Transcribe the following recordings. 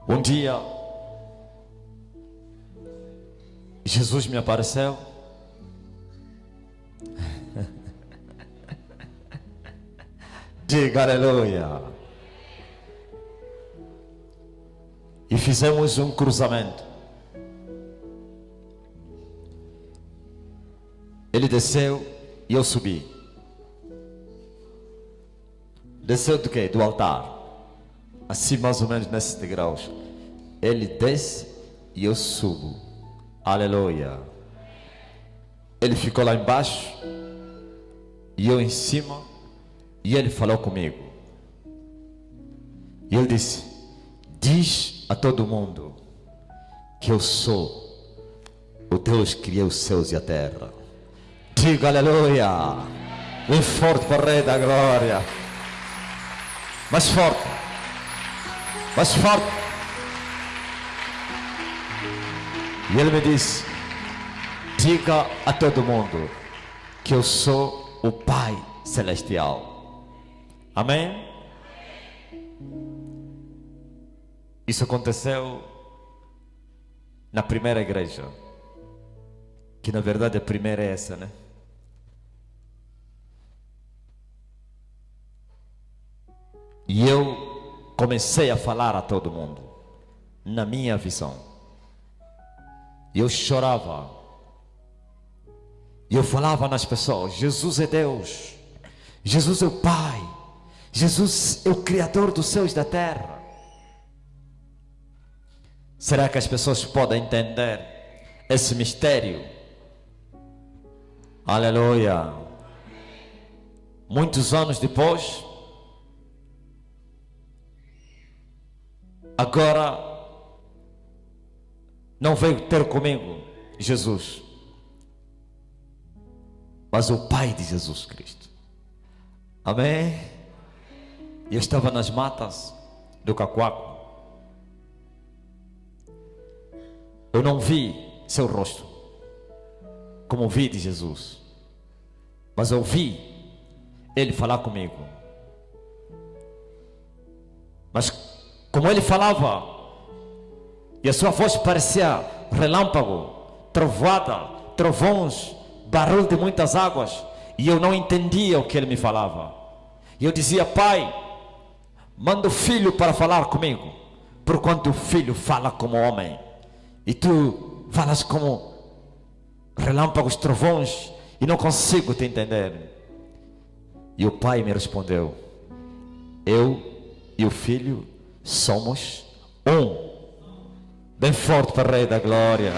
Um dia, Jesus me apareceu. Diga aleluia. E fizemos um cruzamento. Ele desceu e eu subi. Desceu do quê? Do altar. Assim mais ou menos nesses degraus. Ele desce e eu subo. Aleluia. Ele ficou lá embaixo e eu em cima. E ele falou comigo. E ele disse: diz a todo mundo que eu sou o Deus que criou os céus e a terra. Diga aleluia. Bem forte para o Rei da Glória. Mais forte. Mais forte. E ele me disse: diga a todo mundo que eu sou o Pai Celestial. Amém? Isso aconteceu na primeira igreja. Que na verdade a primeira é essa, né? E eu comecei a falar a todo mundo, na minha visão. E eu chorava. E eu falava nas pessoas: Jesus é Deus. Jesus é o Pai. Jesus é o Criador dos céus e da terra. Será que as pessoas podem entender esse mistério? Aleluia. Muitos anos depois, agora não veio ter comigo Jesus, mas o Pai de Jesus Cristo. Amém? Eu estava nas matas do Cacoaco. Eu não vi seu rosto como vi de Jesus, mas eu vi ele falar comigo. Mas como ele falava, e a sua voz parecia relâmpago, trovoada, trovões, barulho de muitas águas, e eu não entendia o que ele me falava. E eu dizia: Pai, manda o filho para falar comigo, porquanto o filho fala como homem, e tu falas como relâmpagos, trovões, e não consigo te entender. E o Pai me respondeu: eu e o filho somos um. Bem forte para o Rei da Glória.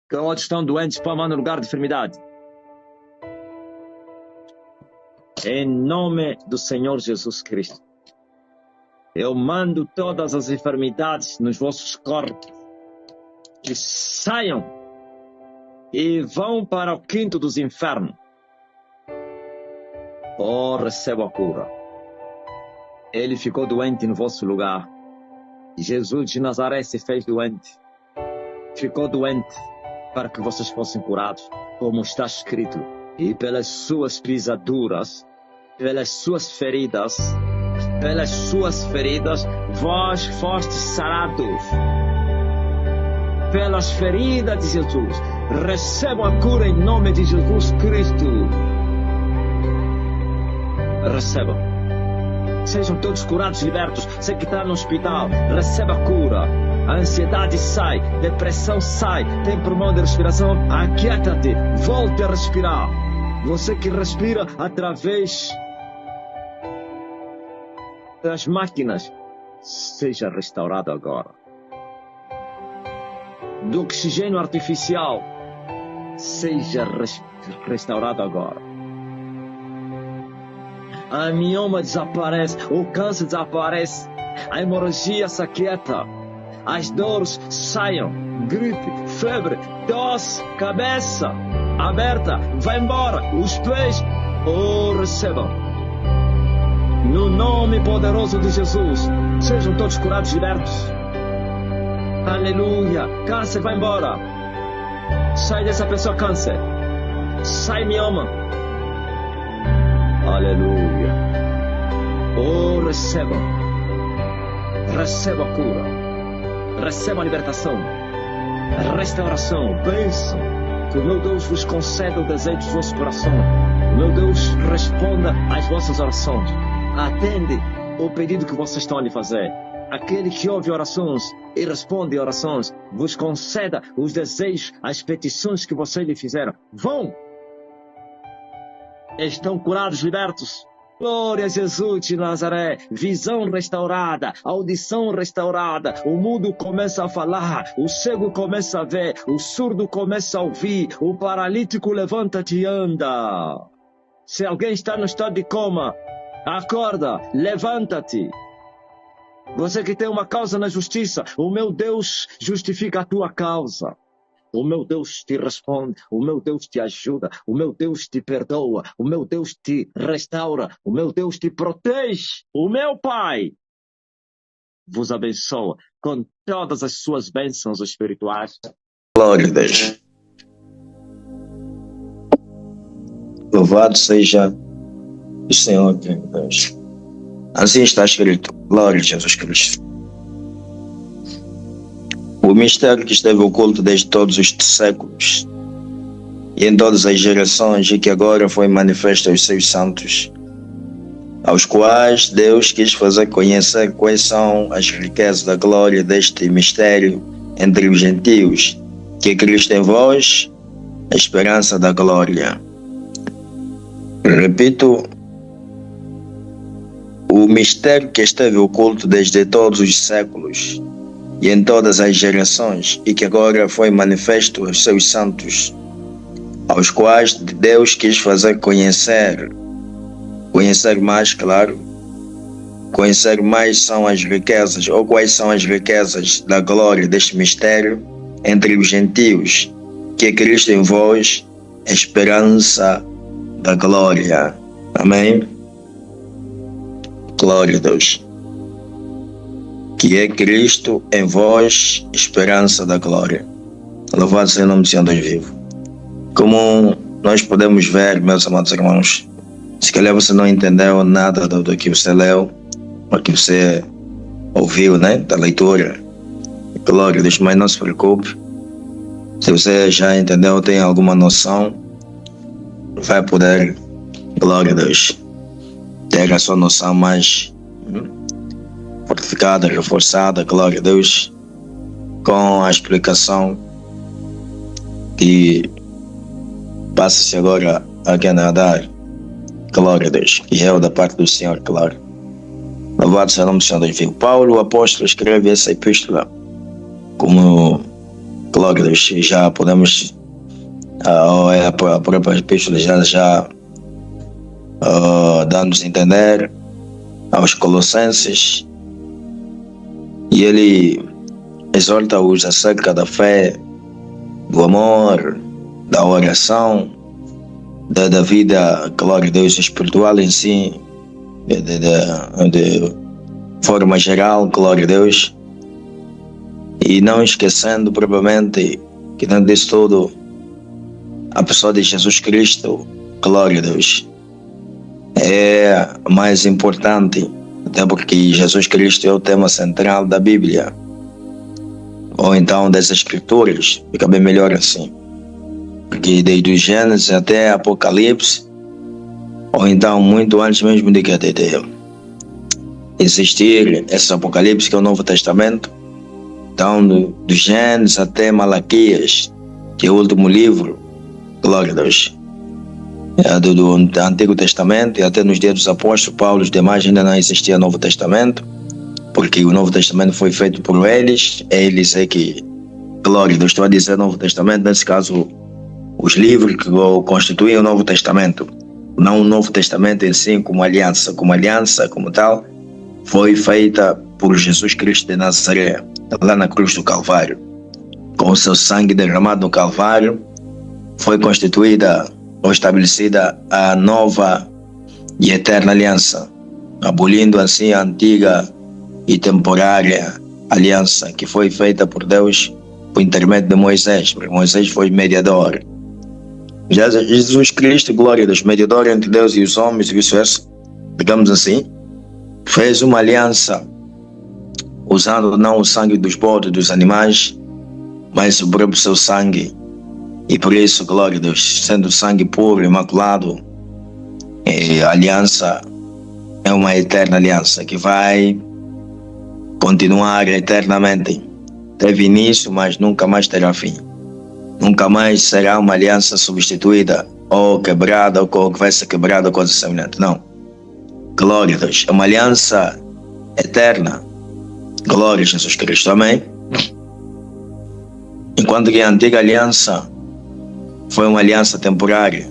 Que outros estão doentes, põe no lugar de enfermidade. Em nome do Senhor Jesus Cristo, eu mando todas as enfermidades nos vossos corpos que saiam e vão para o quinto dos infernos. Oh, receba a cura. Ele ficou doente no vosso lugar. Jesus de Nazaré se fez doente. Ficou doente para que vocês fossem curados, como está escrito. E pelas suas pisaduras, pelas suas feridas, vós fostes sarados. Pelas feridas de Jesus, recebam a cura em nome de Jesus Cristo. Recebam. Sejam todos curados, libertos. Você que está no hospital, receba a cura. A ansiedade sai, depressão sai, tem problema de respiração, aquieta-te, volte a respirar. Você que respira através das máquinas, seja restaurado agora. Do oxigênio artificial, seja restaurado agora. A mioma desaparece, o câncer desaparece, a hemorragia se aquieta, as dores saiam, gripe, febre, tosse, cabeça aberta, vai embora, os pés, recebam. No nome poderoso de Jesus, sejam todos curados e libertos. Aleluia. Câncer, vai embora. Sai dessa pessoa, câncer. Sai, mioma. Aleluia. receba. Receba a cura. Receba a libertação. A restauração. Bênção. Que o meu Deus vos conceda o desejo do vosso coração. O meu Deus responda às vossas orações. Atende o pedido que vocês estão a lhe fazer. Aquele que ouve orações e responde orações, vos conceda os desejos, as petições que vocês lhe fizeram. Vão! Estão curados, libertos. Glória a Jesus de Nazaré. Visão restaurada, audição restaurada. O mudo começa a falar, o cego começa a ver, o surdo começa a ouvir, o paralítico levanta-te e anda. Se alguém está no estado de coma, acorda, levanta-te. Você que tem uma causa na justiça, o meu Deus justifica a tua causa. O meu Deus te responde, o meu Deus te ajuda, o meu Deus te perdoa, o meu Deus te restaura, o meu Deus te protege. O meu Pai vos abençoa com todas as suas bênçãos espirituais. Glória a Deus. Louvado seja o Senhor Deus. Assim está escrito. Glória a Jesus Cristo. O mistério que esteve oculto desde todos os séculos e em todas as gerações e que agora foi manifesto aos seus santos, aos quais Deus quis fazer conhecer quais são as riquezas da glória deste mistério entre os gentios, que é Cristo em vós, a esperança da glória. Repito, o mistério que esteve oculto desde todos os séculos e em todas as gerações e que agora foi manifesto aos seus santos, aos quais Deus quis fazer conhecer mais, claro, conhecer mais são as riquezas, ou quais são as riquezas da glória deste mistério entre os gentios, que é Cristo em vós, a esperança da glória. Amém? Glória a Deus. Que é Cristo em vós, esperança da glória. Louvado seja o nome do Senhor Deus vivo. Como nós podemos ver, meus amados irmãos, se calhar você não entendeu nada do que você leu, ou que você ouviu, né, da leitura. Glória a Deus, mas não se preocupe. Se você já entendeu, tem alguma noção, vai poder, glória a Deus, ter a sua noção mais fortificada, reforçada, glória a Deus, com a explicação que passa-se agora aqui a dar, glória a Deus, e é da parte do Senhor, claro. Louvado seja o nome do Senhor Deus vivo. Paulo, o apóstolo, escreve essa epístola, como, glória a Deus, já podemos, a própria epístola já dá-nos a entender aos Colossenses, e ele exorta-os acerca da fé, do amor, da oração, da vida, glória a Deus, espiritual em si, de forma geral, glória a Deus, e não esquecendo propriamente que dentro disso tudo a pessoa de Jesus Cristo, glória a Deus, é mais importante, até porque Jesus Cristo é o tema central da Bíblia, ou então das Escrituras, fica bem melhor assim, porque desde o Gênesis até Apocalipse, ou então muito antes mesmo de existir esse Apocalipse, que é o Novo Testamento, então do Gênesis até Malaquias, que é o último livro, glória a Deus, do Antigo Testamento, e até nos dias dos apóstolos, Paulo e os demais, ainda não existia Novo Testamento, porque o Novo Testamento foi feito por eles é que, glória a Deus, estou a dizer Novo Testamento, nesse caso, os livros que constituem o Novo Testamento, não o Novo Testamento em si como aliança como tal, foi feita por Jesus Cristo de Nazaré, lá na cruz do Calvário. Com o seu sangue derramado no Calvário, foi constituída ou estabelecida a nova e eterna aliança, abolindo assim a antiga e temporária aliança que foi feita por Deus por intermédio de Moisés, porque Moisés foi mediador. Já Jesus Cristo, glória a Deus, mediador entre Deus e os homens, e vice-versa, digamos assim, fez uma aliança usando não o sangue dos bodes, dos animais, mas o próprio seu sangue. E por isso, glória a Deus, sendo sangue puro, imaculado, a aliança é uma eterna aliança que vai continuar eternamente. Teve início, mas nunca mais terá fim. Nunca mais será uma aliança substituída ou quebrada ou que vai ser quebrada ou coisa semelhante. Não. Glória a Deus. É uma aliança eterna. Glória a Jesus Cristo. Amém? Enquanto que a antiga aliança foi uma aliança temporária,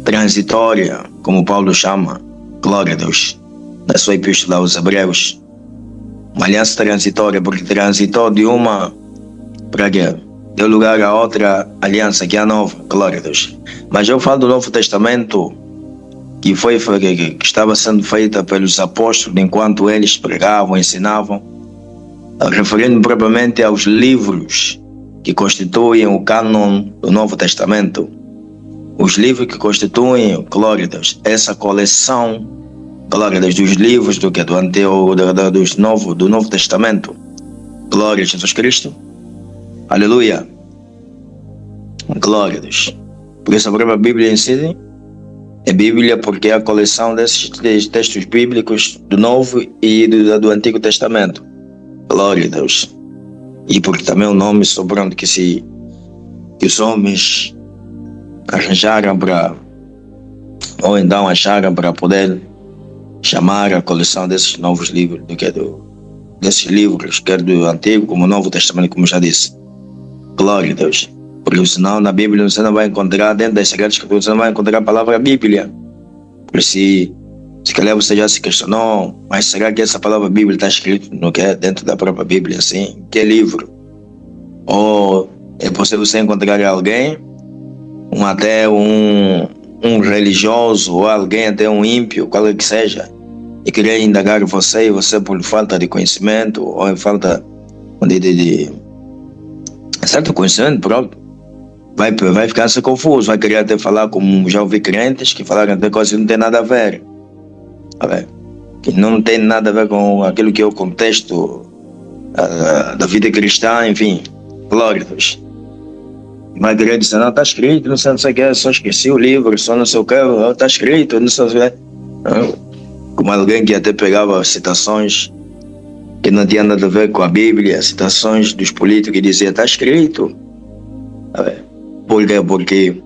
transitória, como Paulo chama. Glória a Deus. Na sua epístola aos Hebreus. Uma aliança transitória, porque transitou de uma para quê? Deu lugar a outra aliança, que é a nova. Glória a Deus. Mas eu falo do Novo Testamento, que estava sendo feita pelos apóstolos enquanto eles pregavam, ensinavam, referindo propriamente aos livros que constituem o cânon do Novo Testamento. Os livros que constituem, glória a Deus, essa coleção, glória a Deus, dos livros do Antigo, do Novo Testamento. Glória a Jesus Cristo. Aleluia. Glória a Deus. Por isso a própria Bíblia em si é Bíblia, porque é a coleção desses textos bíblicos do Novo e do Antigo Testamento. Glória a Deus. E porque também o nome sobrando que os homens arranjaram ou então acharam para poder chamar a coleção desses novos livros, desses livros, quer do Antigo como do Novo Testamento, como já disse. Glória a Deus. Porque senão na Bíblia você não vai encontrar, dentro das Sagradas Escrituras, você não vai encontrar a palavra Bíblia. Por se calhar você já se questionou, mas será que essa palavra Bíblia está escrita no que é dentro da própria Bíblia, assim? Que livro? Ou é possível você encontrar alguém, até um religioso, ou alguém até um ímpio, qualquer que seja, e querer indagar você, e você por falta de conhecimento, ou em falta de certo conhecimento próprio, vai ficar assim confuso, vai querer até falar, como já ouvi crentes que falaram até coisas que não tem nada a ver. Que não tem nada a ver com aquilo que é o contexto da vida cristã, enfim. Glória a Deus. Vai querer dizer, não, está escrito, não sei o que, só esqueci o livro, só não sei o que, está escrito, não sei o que. Como alguém que até pegava citações que não tinha nada a ver com a Bíblia, citações dos políticos, e dizia, está escrito. Por quê? Porque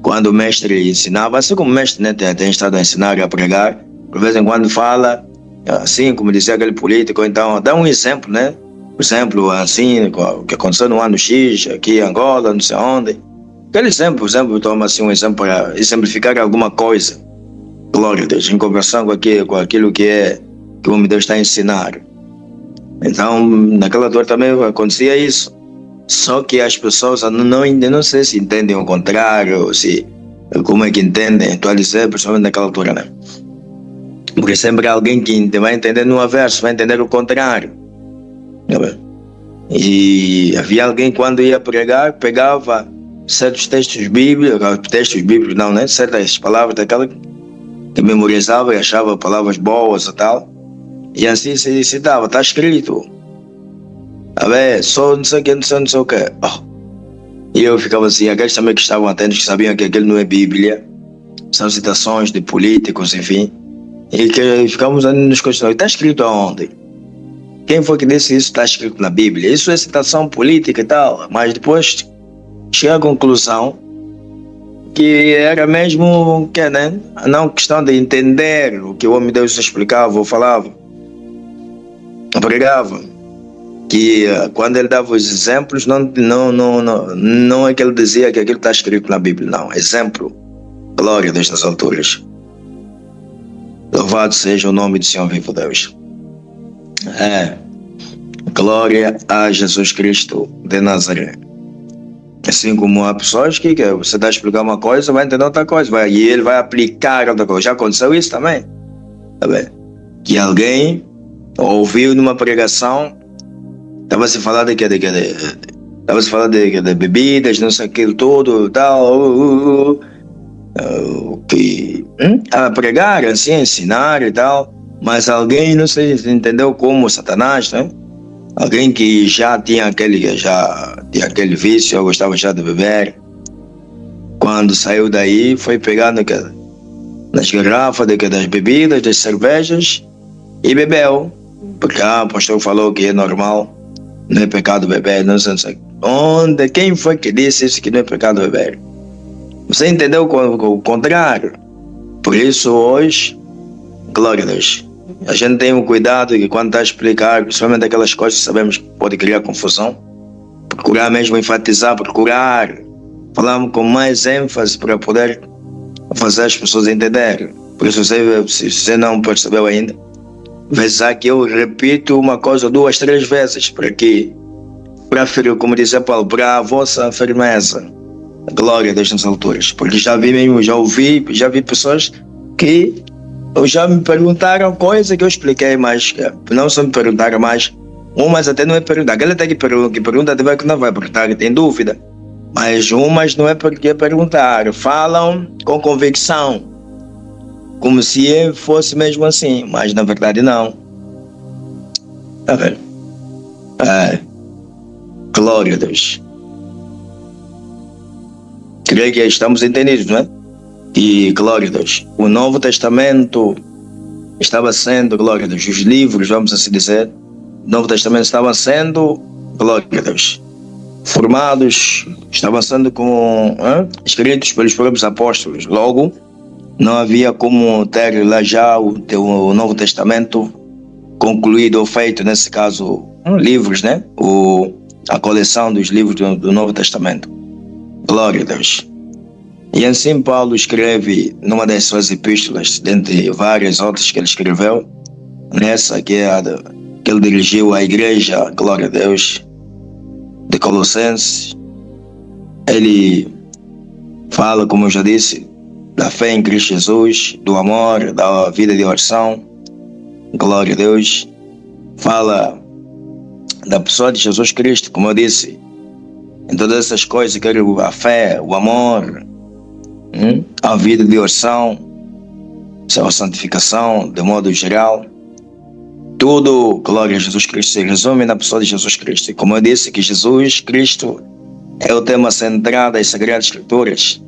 quando o mestre ensinava, assim como o mestre, né, tem estado a ensinar e a pregar, por vez em quando fala, assim como dizia aquele político, então dá um exemplo, né? Por exemplo, assim, o que aconteceu no ano X, aqui em Angola, não sei onde. Aquele exemplo, por exemplo, toma assim um exemplo para exemplificar alguma coisa. Glória a Deus, em conversão com aquilo que o homem de Deus está a ensinar. Então, naquela altura também acontecia isso. Só que as pessoas não sei se entendem o contrário, como é que entendem, estou a dizer, principalmente naquela altura, né? Porque sempre há alguém que vai entender no avesso, vai entender o contrário. E havia alguém, quando ia pregar, pegava certos textos bíblicos não, né? Certas palavras daquela que memorizava e achava palavras boas e tal. E assim se citava, está escrito. Só não sei o que, não sei o que. E eu ficava assim, aqueles também que estavam atentos, que sabiam que aquilo não é Bíblia, são citações de políticos, enfim. E que ficávamos nos questionando, está escrito aonde? Quem foi que disse isso está escrito na Bíblia? Isso é citação política e tal, mas depois cheguei à conclusão que era mesmo, né? Não questão de entender o que o homem de Deus explicava ou falava, pregava. Que quando ele dava os exemplos, não é que ele dizia que aquilo está escrito na Bíblia, não. Exemplo, glória a Deus nas alturas. Louvado seja o nome do Senhor vivo Deus. Glória a Jesus Cristo de Nazaré. Assim como há pessoas que você está a explicar uma coisa, vai entender outra coisa, e ele vai aplicar outra coisa. Já aconteceu isso também. Que alguém ouviu numa pregação, estava-se falando de bebidas, não sei aquilo tudo, tal, a pregar, assim, ensinar e tal. Mas alguém, não sei se entendeu como Satanás, né? Alguém que já tinha aquele vício, eu gostava já de beber. Quando saiu daí, foi pegar nas garrafas das bebidas, das cervejas e bebeu. Porque o pastor falou que é normal, não é pecado beber, não sei. Onde? Quem foi que disse isso, que não é pecado beber? Você entendeu o contrário? Por isso hoje, glória a Deus, a gente tem um cuidado que quando está a explicar, principalmente aquelas coisas que sabemos que pode criar confusão, procurar mesmo enfatizar, procurar falar com mais ênfase para poder fazer as pessoas entenderem. Por isso, se você não percebeu ainda, veja que eu repito uma coisa 2, 3 vezes para como dizia Paulo, para a vossa firmeza. Glória a Deus nas alturas. Porque já vi pessoas que já me perguntaram coisas que eu expliquei, mas não só me perguntaram, mas umas até não é perguntar. Aquela até que pergunta deve que não vai perguntar, tem dúvida. Mas umas não é porque perguntar, falam com convicção, como se fosse mesmo assim, mas na verdade não. Tá vendo? Glória a Deus. Creio que estamos entendidos, não é? E glória a Deus. O Novo Testamento estava sendo, glória a Deus, os livros, vamos assim dizer, o Novo Testamento estava sendo, glória a Deus, formados, estavam sendo escritos pelos próprios apóstolos. Logo, não havia como ter lá já o Novo Testamento concluído ou feito, nesse caso, livros, né? A coleção dos livros do Novo Testamento. Glória a Deus. E assim Paulo escreve numa das suas epístolas, dentre várias outras que ele escreveu, nessa que é que ele dirigiu à igreja, glória a Deus, de Colossenses. Ele fala, como eu já disse, da fé em Cristo Jesus, do amor, da vida de oração, glória a Deus. Fala da pessoa de Jesus Cristo, como eu disse, em todas essas coisas, quero a fé, o amor, a vida de oração, a santificação, de modo geral. Tudo, glória a Jesus Cristo, se resume na pessoa de Jesus Cristo. E como eu disse, que Jesus Cristo é o tema central das Sagradas Escrituras,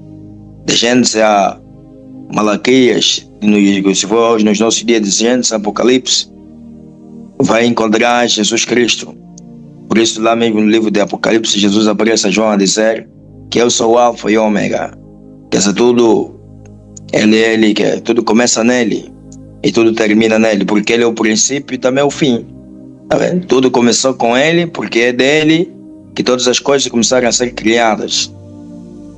de Gênesis a Malaquias, se for hoje nos nossos dias de Gênesis a Apocalipse, vai encontrar Jesus Cristo. Por isso, lá mesmo no livro de Apocalipse, Jesus aparece a João a dizer que eu sou o Alfa e o Ômega. Quer dizer, tudo, que tudo começa nele e tudo termina nele, porque ele é o princípio e também é o fim. Tá vendo? Tudo começou com ele, porque é dele que todas as coisas começaram a ser criadas.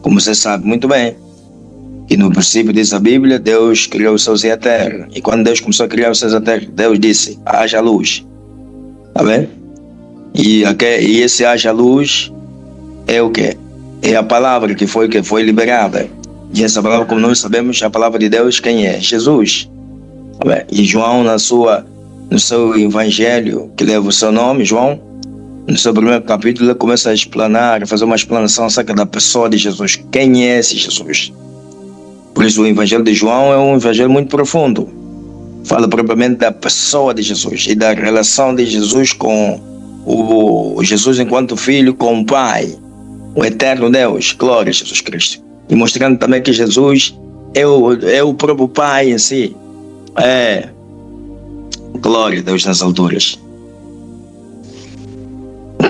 Como você sabe muito bem. E no princípio diz a Bíblia, Deus criou os céus e a terra. E quando Deus começou a criar os céus e a terra, Deus disse, haja luz. Tá vendo? E esse haja luz é o quê? É a palavra que foi liberada. E essa palavra, como nós sabemos, a palavra de Deus, quem é? Jesus. Tá vendo? E João, no seu evangelho, que leva o seu nome, João, no seu primeiro capítulo, ele começa a fazer uma explanação acerca da pessoa de Jesus. Quem é esse Jesus? Por isso o evangelho de João é um evangelho muito profundo. Fala propriamente da pessoa de Jesus e da relação de Jesus com o Jesus enquanto filho com o Pai, o eterno Deus, glória a Jesus Cristo. E mostrando também que Jesus é o próprio Pai em si. Glória a Deus nas alturas.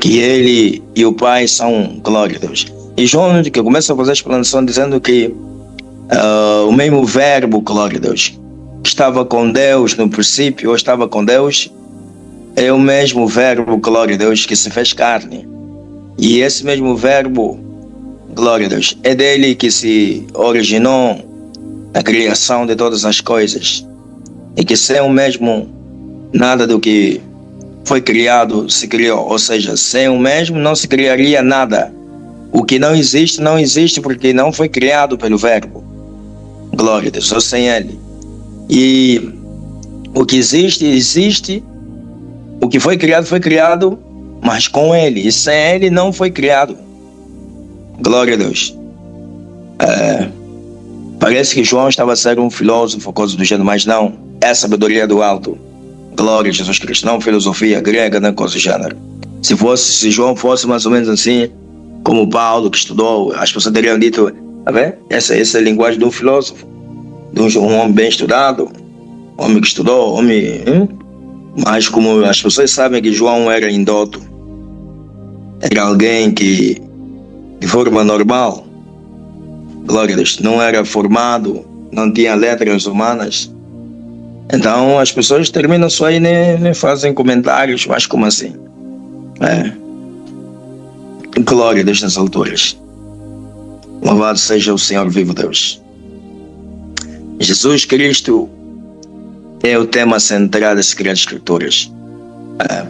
Que ele e o Pai são, glória a Deus. E João que começa a fazer a explanação dizendo que o mesmo verbo, glória a Deus, que estava com Deus no princípio, ou estava com Deus, é o mesmo verbo, glória a Deus, que se fez carne. E esse mesmo verbo, glória a Deus, é dele que se originou a criação de todas as coisas. E que sem o mesmo, nada do que foi criado se criou. Ou seja, sem o mesmo não se criaria nada. O que não existe porque não foi criado pelo verbo. Glória a Deus, ou sem ele. E o que existe. O que foi criado, mas com ele. E sem ele não foi criado. Glória a Deus. Parece que João estava a ser um filósofo, coisa do gênero, mas não. É a sabedoria do alto. Glória a Jesus Cristo, não filosofia grega, nem coisa do gênero. Se João fosse mais ou menos assim, como Paulo, que estudou, as pessoas teriam dito, tá vendo? Essa é a linguagem de um filósofo, de um homem bem estudado, homem que estudou, homem... Mas como as pessoas sabem que João era indoto, era alguém que, de forma normal, glória a Deus, não era formado, não tinha letras humanas. Então as pessoas terminam só aí, nem fazem comentários, mas como assim? Glória a Deus nas alturas. Louvado seja o Senhor vivo Deus. Jesus Cristo é o tema central das Sagradas Escrituras.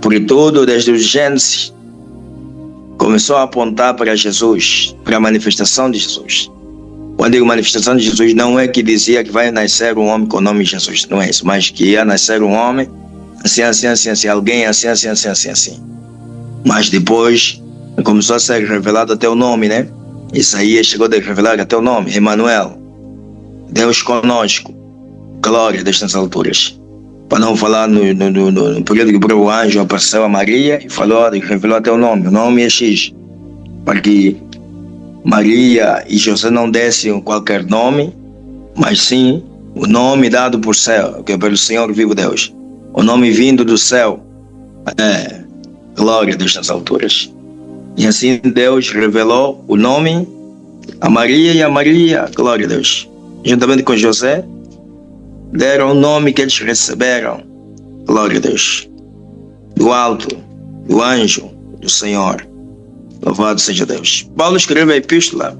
Por tudo, desde o Gênesis, começou a apontar para Jesus, para a manifestação de Jesus. Quando digo manifestação de Jesus, não é que dizia que vai nascer um homem com o nome de Jesus, não é isso, mas que ia nascer um homem assim, alguém assim. Mas depois começou a ser revelado até o nome, né? Isaías chegou a revelar até o nome, Emmanuel, Deus conosco. Glória a Deus nas alturas. Para não falar no período que o anjo apareceu a Maria e revelou até o nome é X. Para que Maria e José não dessem qualquer nome, mas sim o nome dado por céu, que é pelo Senhor vivo Deus. O nome vindo do céu. Glória a Deus nas alturas. E assim Deus revelou o nome a Maria, e a Maria, glória a Deus, juntamente com José, deram o nome que eles receberam, glória a Deus, do alto, do anjo, do Senhor. Louvado seja Deus. Paulo escreve a epístola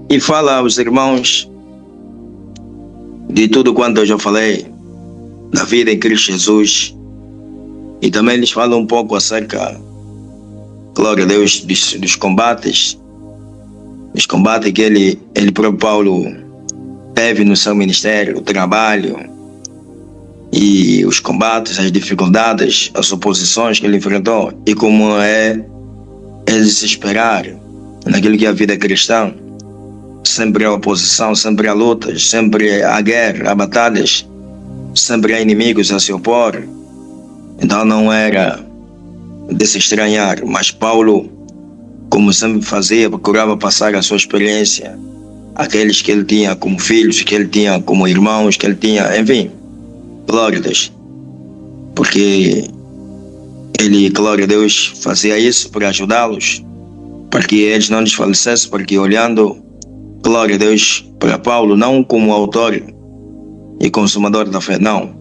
e fala aos irmãos de tudo quanto eu já falei, da vida em Cristo Jesus, e também eles falam um pouco acerca, glória a Deus, dos combates que ele próprio Paulo teve no seu ministério, o trabalho e os combates, as dificuldades, as oposições que ele enfrentou, e como é desesperar naquilo que é a vida cristã. Sempre há oposição, sempre há lutas, sempre há guerra, há batalhas, sempre há inimigos a se opor. Então não era de se estranhar, mas Paulo, como sempre fazia, procurava passar a sua experiência àqueles que ele tinha como filhos, que ele tinha como irmãos, que ele tinha, enfim, glória a Deus. Porque ele, glória a Deus, fazia isso para ajudá-los, para que eles não desfalecessem, porque olhando, glória a Deus, para Paulo, não como autor e consumador da fé, não,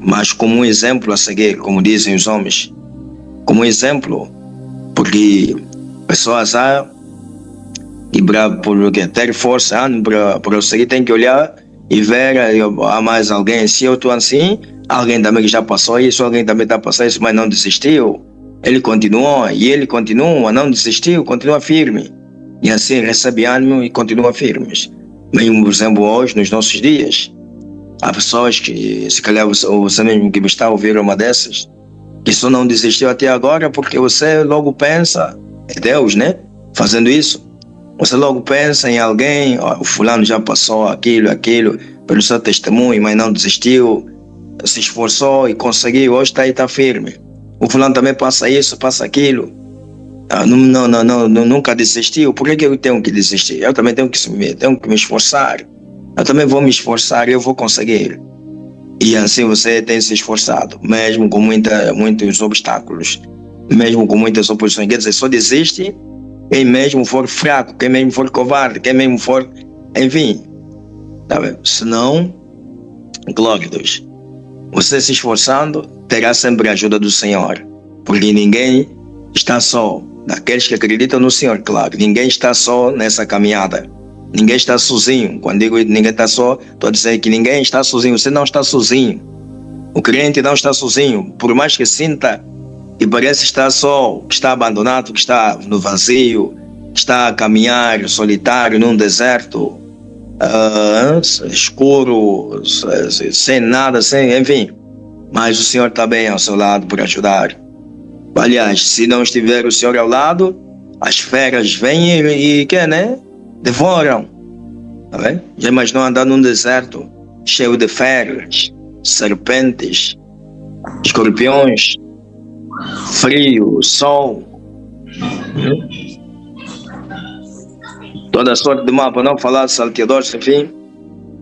mas como um exemplo a seguir, como dizem os homens, como um exemplo, porque pessoas que para ter força para prosseguir tem que olhar e ver, há mais alguém, se eu estou assim, alguém também que já passou isso, alguém também está passando isso, mas não desistiu, ele continuou, e ele continua, não desistiu, continua firme, e assim recebe ânimo e continua firme. Mesmo, por exemplo, hoje, nos nossos dias, há pessoas que, se calhar você mesmo que me está a ouvir uma dessas, que só não desistiu até agora porque você logo pensa, é Deus, né? Fazendo isso, você logo pensa em alguém, o fulano já passou aquilo, pelo seu testemunho, mas não desistiu, se esforçou e conseguiu, hoje está aí, está firme. O fulano também passa isso, passa aquilo, nunca desistiu. Por que eu tenho que desistir? Eu também tenho que me esforçar. Eu também vou me esforçar e eu vou conseguir. E assim você tem se esforçado, mesmo com muitos obstáculos, mesmo com muitas oposições. Quer dizer, só desiste quem mesmo for fraco, quem mesmo for covarde, quem mesmo for, enfim, tá vendo? Senão, glória a Deus, você se esforçando terá sempre a ajuda do Senhor, porque ninguém está só, daqueles que acreditam no Senhor, claro, ninguém está só nessa caminhada. Ninguém está sozinho. Quando digo ninguém está só, estou a dizer que ninguém está sozinho. Você não está sozinho. O crente não está sozinho. Por mais que sinta e parece estar só, que está abandonado, que está no vazio, que está a caminhar solitário num deserto escuro, sem nada, enfim. Mas o Senhor está bem ao seu lado para ajudar. Aliás, se não estiver o Senhor ao lado, as feras vêm e devoram. Tá bem? Já imaginou andar num deserto cheio de feras, serpentes, escorpiões, frio, sol, toda sorte de mal, para não falar de salteadores, enfim,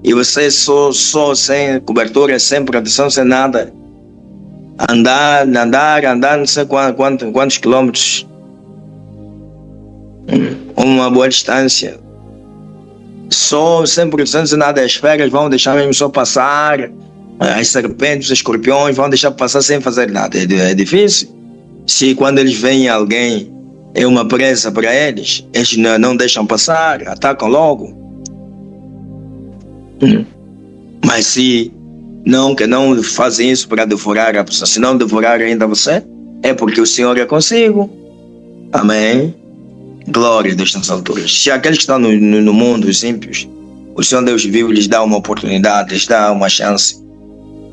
e você só sem cobertura, sem proteção, sem nada, andar, não sei quantos quilômetros, uma boa distância, só sem proteção, sem nada, as feras vão deixar mesmo só passar, as serpentes, os escorpiões vão deixar passar sem fazer nada. É difícil. Se quando eles veem alguém, é uma presa para eles não deixam passar, atacam logo. Mas se que não fazem isso para devorar a pessoa, se não devorar ainda você, é porque o Senhor é consigo. Amém. Glória a Deus nas alturas. Se aqueles que estão no mundo, os ímpios, o Senhor Deus vivo lhes dá uma oportunidade, lhes dá uma chance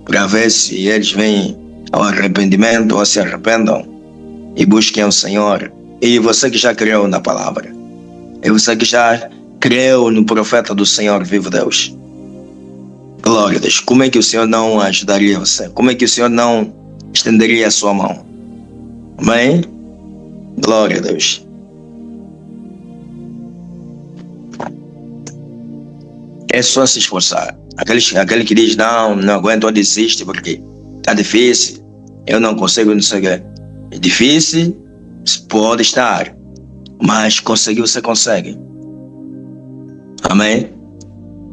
para ver se eles vêm ao arrependimento ou se arrependam e busquem o Senhor. E você que já creu na palavra, e você que já creu no profeta do Senhor vivo Deus, glória a Deus, como é que o Senhor não ajudaria você? Como é que o Senhor não estenderia a sua mão? Amém? Glória a Deus. É só se esforçar. Aquele que diz, não aguento ou desiste porque está difícil, eu não consigo, não sei o que. É difícil, pode estar, mas conseguir você consegue. Amém?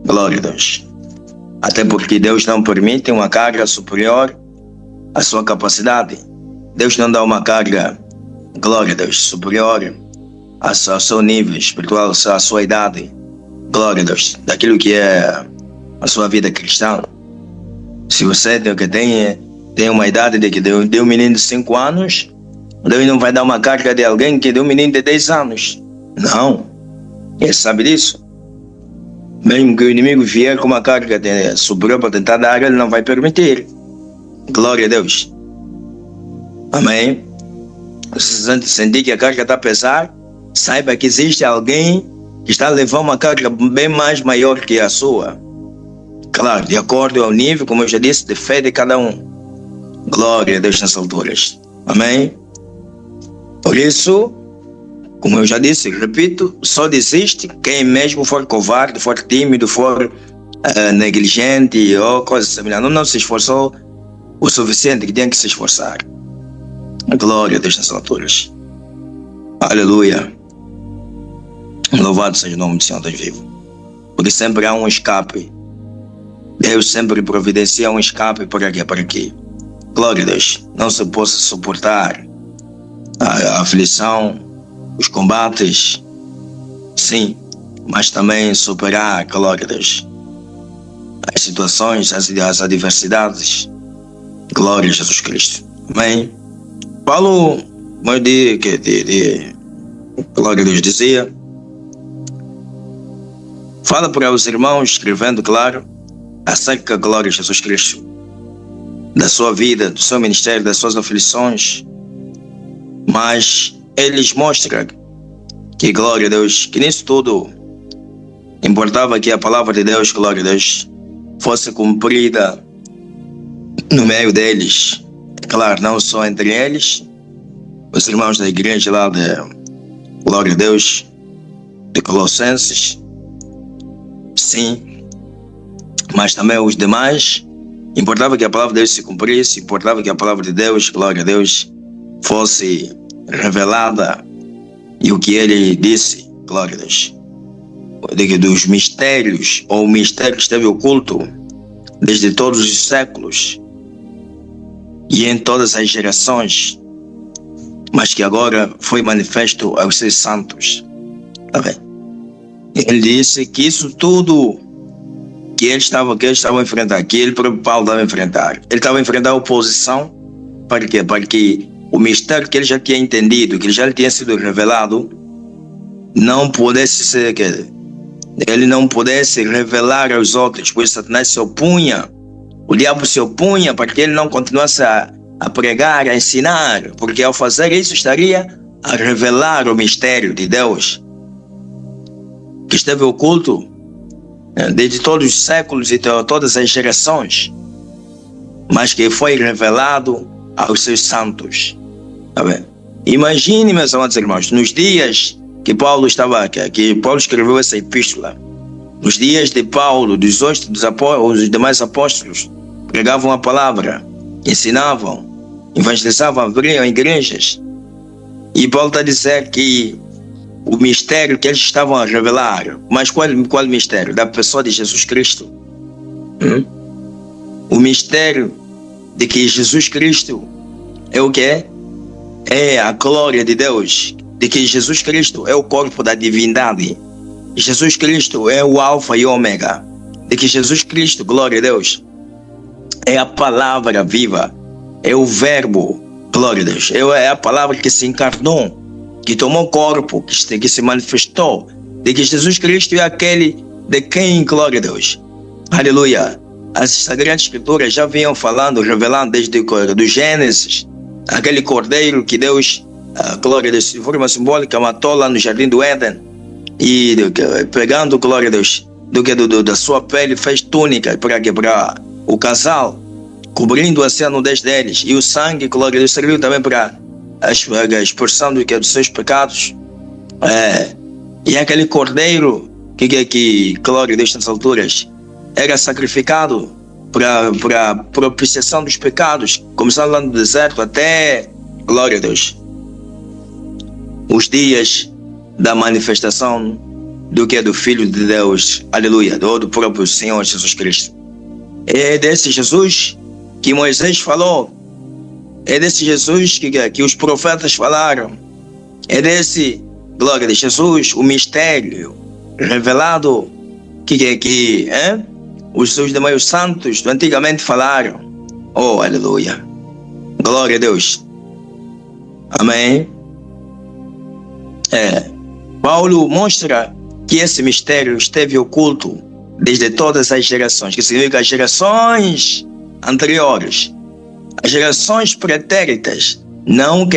Glória a Deus. Até porque Deus não permite uma carga superior à sua capacidade. Deus não dá uma carga, glória a Deus, superior ao seu nível espiritual, à sua idade. Glória a Deus, daquilo que é a sua vida cristã. Se você tem uma idade de um menino de 5 anos, Deus não vai dar uma carga de alguém que é de um menino de 10 anos. Não. Ele sabe disso. Mesmo que o inimigo vier com uma carga superior para tentar dar, ele não vai permitir. Glória a Deus. Amém. Se sentir que a carga está pesada, saiba que existe alguém que está a levar uma carga bem mais maior que a sua. Claro, de acordo ao nível, como eu já disse, de fé de cada um. Glória a Deus nas alturas. Amém? Por isso, como eu já disse, repito, só desiste quem mesmo for covarde, for tímido, for negligente ou coisa semelhante. Não se esforçou o suficiente que tinha que se esforçar. Glória a Deus nas alturas. Aleluia. Louvado seja o nome do Senhor Deus vivo. Porque sempre há um escape. Deus sempre providencia um escape por aqui. Glória a Deus. Não se possa suportar a aflição, os combates, sim, mas também superar, glória a Deus, as situações, as adversidades. Glória a Jesus Cristo. Amém. Paulo, glória a Deus, dizia, fala para os irmãos, escrevendo, claro, acerca, glória a Jesus Cristo, da sua vida, do seu ministério, das suas aflições, mas eles mostram que, glória a Deus, que nisso tudo importava que a palavra de Deus, glória a Deus, fosse cumprida no meio deles. Claro, não só entre eles, os irmãos da igreja lá de, glória a Deus, de Colossenses, sim, mas também os demais. Importava que a palavra de Deus se cumprisse, importava que a palavra de Deus, glória a Deus, fosse revelada. E o que ele disse, glória a Deus, dos mistérios, ou o mistério que esteve oculto desde todos os séculos e em todas as gerações, mas que agora foi manifesto aos seus santos. Tá bem? Ele disse que isso tudo que eles estavam a enfrentar, que ele próprio Paulo estava a enfrentar, ele estava a enfrentar a oposição. Para quê? Para que o mistério que ele já tinha entendido, que ele já tinha sido revelado, não pudesse ser, ele não pudesse revelar aos outros, pois Satanás se opunha, o diabo se opunha para que ele não continuasse a pregar, a ensinar, porque ao fazer isso estaria a revelar o mistério de Deus que esteve oculto desde todos os séculos e todas as gerações, mas que foi revelado aos seus santos. Tá bem? Imagine, meus amados irmãos, nos dias que Paulo estava aqui, que Paulo escreveu essa epístola, nos dias de Paulo, os demais apóstolos pregavam a palavra, ensinavam, evangelizavam, abriam igrejas. E Paulo está a dizer que o mistério que eles estavam a revelar, mas qual mistério? Da pessoa de Jesus Cristo. O mistério de que Jesus Cristo é o que? É a glória de Deus, de que Jesus Cristo é o corpo da divindade. Jesus Cristo é o alfa e ômega, de que Jesus Cristo, glória a Deus, é a palavra viva, é o verbo, glória a Deus, é a palavra que se encarnou, que tomou corpo, que se manifestou, de que Jesus Cristo é aquele de quem, glória a Deus, aleluia. As Sagradas Escrituras já vinham falando, revelando desde do Gênesis, aquele cordeiro que Deus, glória a Deus, de forma simbólica, matou lá no Jardim do Éden, e pegando, glória a Deus, da sua pele fez túnica para o casal, cobrindo assim a nudez deles, e o sangue, glória a Deus, serviu também para a expulsão dos seus pecados. E aquele cordeiro que glória a Deus, nas alturas, era sacrificado para propiciação dos pecados, começando lá no deserto até, glória a Deus, os dias da manifestação do Filho de Deus, aleluia, do próprio Senhor Jesus Cristo. É desse Jesus que Moisés falou, é desse Jesus que os profetas falaram, é desse, glória de Jesus, o mistério revelado que os seus demais santos antigamente falaram. Oh, aleluia, glória a Deus, amém. Paulo mostra que esse mistério esteve oculto desde todas as gerações, que significa as gerações anteriores, as gerações pretéritas, não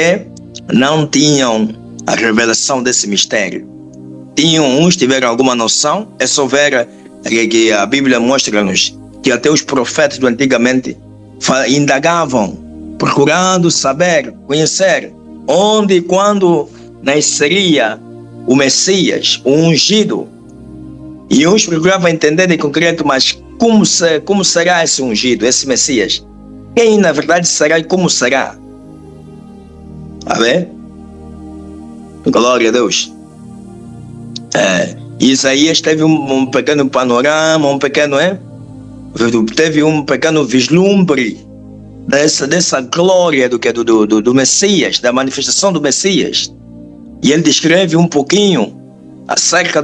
tinham a revelação desse mistério. Uns tiveram alguma noção, é só ver que a Bíblia mostra-nos que até os profetas do antigamente indagavam, procurando saber, conhecer onde e quando nasceria o Messias, o ungido. E uns procuravam entender em concreto, mas como será esse ungido, esse Messias? Quem na verdade será e como será? Amém? Glória a Deus. Isaías teve um pequeno panorama, teve um pequeno vislumbre dessa glória do Messias, da manifestação do Messias. E ele descreve um pouquinho acerca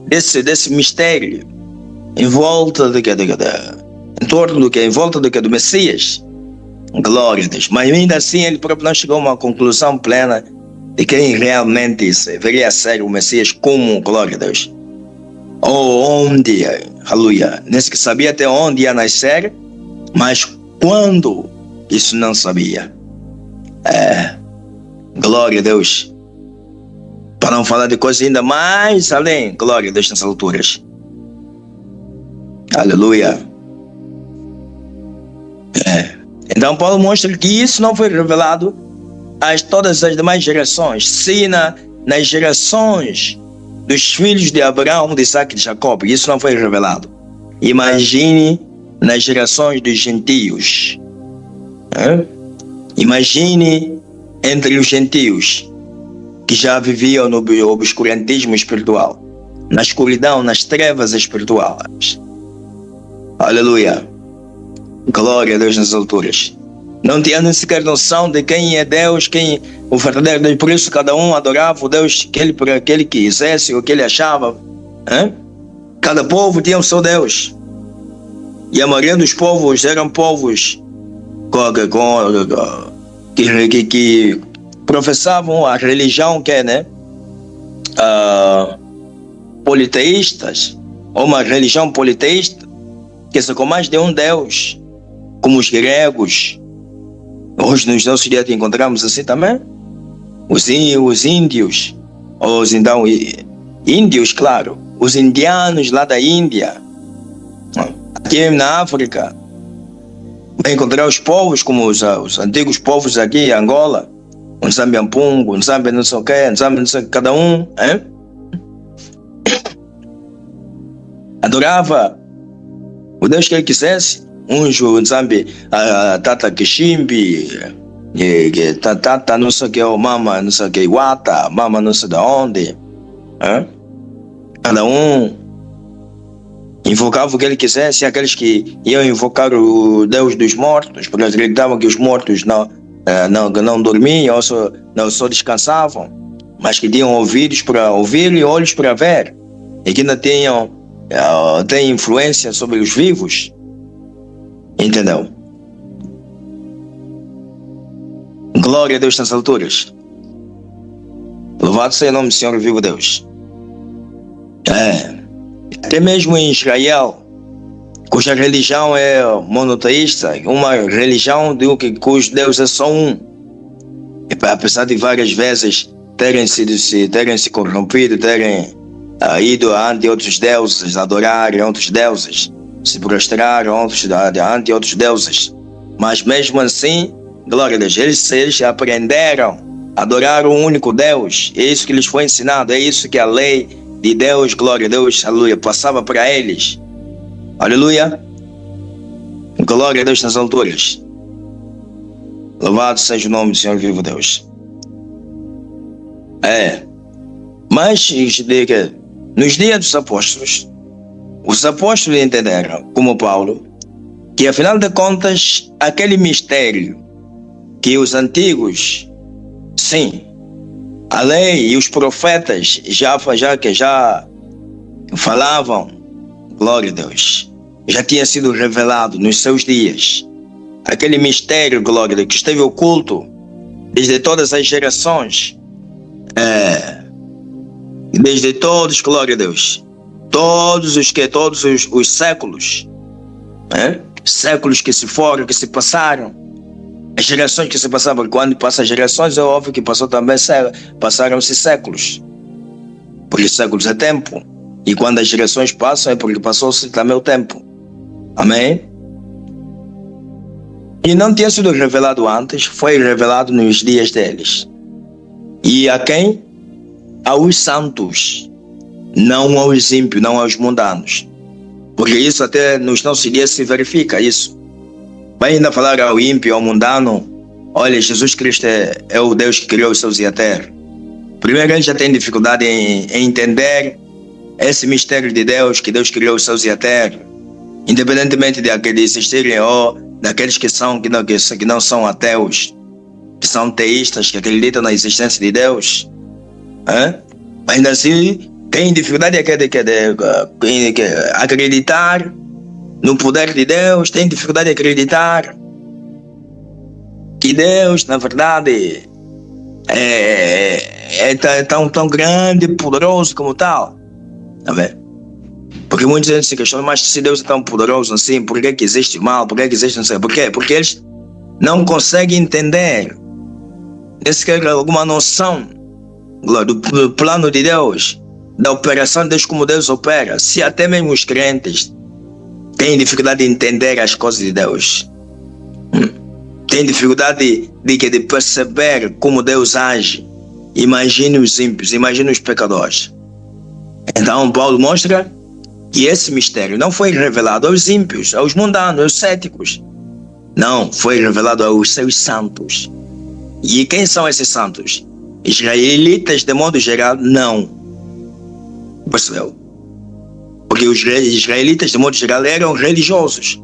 desse mistério em volta em torno em volta do Messias. Glória a Deus. Mas ainda assim ele próprio não chegou a uma conclusão plena de quem realmente deveria ser o Messias, como, glória a Deus, ou onde, aleluia, nesse que sabia até onde ia nascer, mas quando, isso não sabia. Glória a Deus. Para não falar de coisas ainda mais além, glória a Deus, nas alturas. Aleluia. Então Paulo mostra que isso não foi revelado a todas as demais gerações, sim nas gerações dos filhos de Abraão, de Isaac e de Jacó. Isso não foi revelado. Imagine nas gerações dos gentios. Imagine entre os gentios que já viviam no obscurantismo espiritual, na escuridão, nas trevas espirituais. Aleluia. Glória a Deus nas alturas. Não tinha nem sequer noção de quem é Deus, quem o verdadeiro Deus. Por isso cada um adorava o Deus que ele quisesse ou que ele achava. Cada povo tinha o seu Deus. E a maioria dos povos eram povos que professavam a religião politeístas, ou uma religião politeísta, que só com mais de um Deus, como os gregos. Hoje nos nossos dias encontramos assim também os índios, índios, claro, os indianos lá da Índia, aqui na África, vai encontrar os povos como os antigos povos aqui em Angola, um Zambiampungo, um Zambia não sei o quê, um Zambia não sei o que, cada um, adorava o Deus que ele quisesse. Uns, o Zambi, a Tata Kishimbi, Tata não sei o que, o Mama não sei o que, Iwata, Mama não sei de onde. Cada um invocava o que ele quisesse. E aqueles que iam invocar o Deus dos mortos, porque eles acreditavam que os mortos não dormiam, só descansavam, mas que tinham ouvidos para ouvir e olhos para ver, e que ainda têm influência sobre os vivos. Entendeu? Glória a Deus nas alturas. Louvado seja o nome do Senhor vivo Deus. Até mesmo em Israel, cuja religião é monoteísta, uma religião cujo Deus é só um. E apesar de várias vezes terem se corrompido, terem ido ante outros deuses, adorarem outros deuses, se prostrar ante outros deuses, mas mesmo assim, glória a Deus, eles aprenderam a adorar um único Deus. É isso que lhes foi ensinado, é isso que a lei de Deus, glória a Deus, aleluia, passava para eles. Aleluia, glória a Deus nas alturas. Louvado seja o nome do Senhor vivo Deus. Mas nos dias dos apóstolos, os apóstolos entenderam, como Paulo, que afinal de contas, aquele mistério que os antigos, sim, a lei e os profetas já falavam, glória a Deus, já tinha sido revelado nos seus dias. Aquele mistério, glória a Deus, que esteve oculto desde todas as gerações, desde todos, glória a Deus, todos os séculos, séculos que se foram, que se passaram, as gerações que se passaram. Quando passa gerações, é óbvio que passaram-se séculos, porque séculos é tempo, e quando as gerações passam é porque passou-se também o tempo. Amém? E não tinha sido revelado antes, foi revelado nos dias deles. E a quem? Aos santos, não aos ímpios, não aos mundanos, porque isso até nos nossos dias se verifica isso. Vai ainda falar ao ímpio, ao mundano, olha, Jesus Cristo é o Deus que criou os céus e a terra. Primeiro, ele já tem dificuldade em entender esse mistério de Deus, que Deus criou os céus e a terra, independentemente de existirem ou daqueles que não são ateus, que são teístas, que acreditam na existência de Deus. Ainda assim, tem dificuldade de acreditar no poder de Deus, tem dificuldade de acreditar que Deus, na verdade, é tão grande e poderoso como tal. Tá vendo? Porque muitos gente se questionam, mas se Deus é tão poderoso assim, por que existe mal? Por que existe não sei? Por quê? Porque eles não conseguem entender, nem sequer alguma noção do plano de Deus, da operação de Deus, como Deus opera. Se até mesmo os crentes têm dificuldade de entender as coisas de Deus, têm dificuldade de perceber como Deus age, imagine os ímpios, imagine os pecadores. Então Paulo mostra que esse mistério não foi revelado aos ímpios, aos mundanos, aos céticos. Não, foi revelado aos seus santos. E quem são esses santos? Israelitas, de modo geral, não. Percebeu? Porque os israelitas, de modo geral, eram religiosos.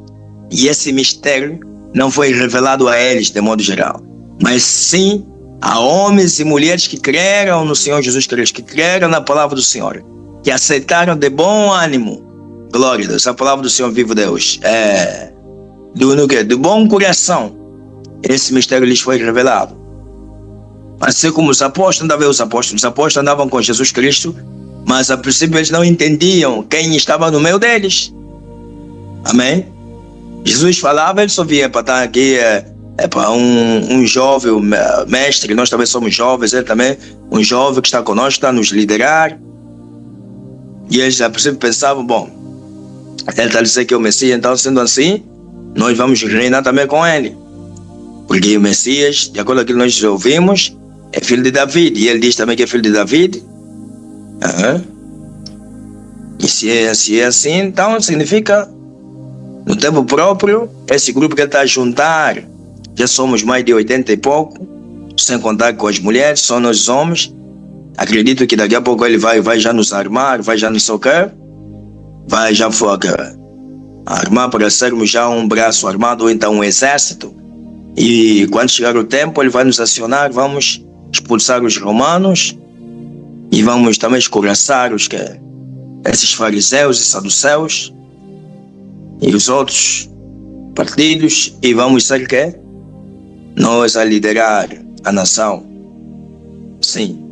E esse mistério não foi revelado a eles, de modo geral, mas sim a homens e mulheres que creram no Senhor Jesus Cristo, que creram na palavra do Senhor, que aceitaram de bom ânimo, glória a Deus, a palavra do Senhor vivo Deus, de bom coração, esse mistério lhes foi revelado. Assim como os apóstolos andavam com Jesus Cristo, mas a princípio eles não entendiam quem estava no meio deles. Amém? Jesus falava, ele só via para estar aqui, para um jovem mestre, nós também somos jovens, ele também, um jovem que está conosco, está a nos liderar. E eles a princípio pensavam, bom, ele está dizendo que é o Messias, então sendo assim, nós vamos reinar também com ele. Porque o Messias, de acordo com aquilo que nós ouvimos, é filho de David. E ele diz também que é filho de David. E se é assim, então significa, no tempo próprio, esse grupo que ele está a juntar, já somos mais de 80 e pouco, sem contar com as mulheres, só nós homens. Acredito que daqui a pouco ele vai já nos armar, vai já nos socar, vai já armar para sermos já um braço armado ou então um exército. E quando chegar o tempo, ele vai nos acionar, vamos expulsar os romanos e vamos também escorraçar esses fariseus e saduceus e os outros partidos, e vamos ser que nós a liderar a nação. Sim.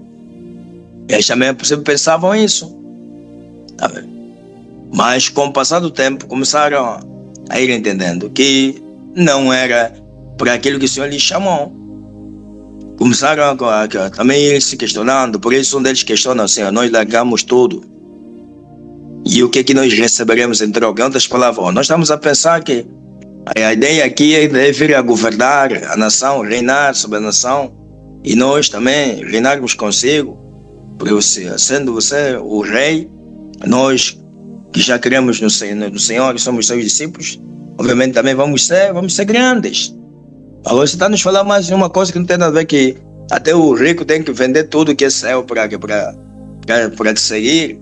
Eles também pensavam isso. Mas com o passar do tempo começaram a ir entendendo que não era para aquilo que o Senhor lhes chamou. Começaram a também ir se questionando. Por isso um deles questiona assim: nós largamos tudo, e o que é que nós receberemos em troca? Em outras palavras, nós estamos a pensar que a ideia aqui é de vir a governar a nação, reinar sobre a nação, e nós também reinarmos consigo. Porque você, sendo você o rei, nós que já cremos no Senhor e somos seus discípulos, obviamente também vamos ser grandes. Agora você está nos falando mais de uma coisa que não tem nada a ver, que até o rico tem que vender tudo que é seu para te seguir.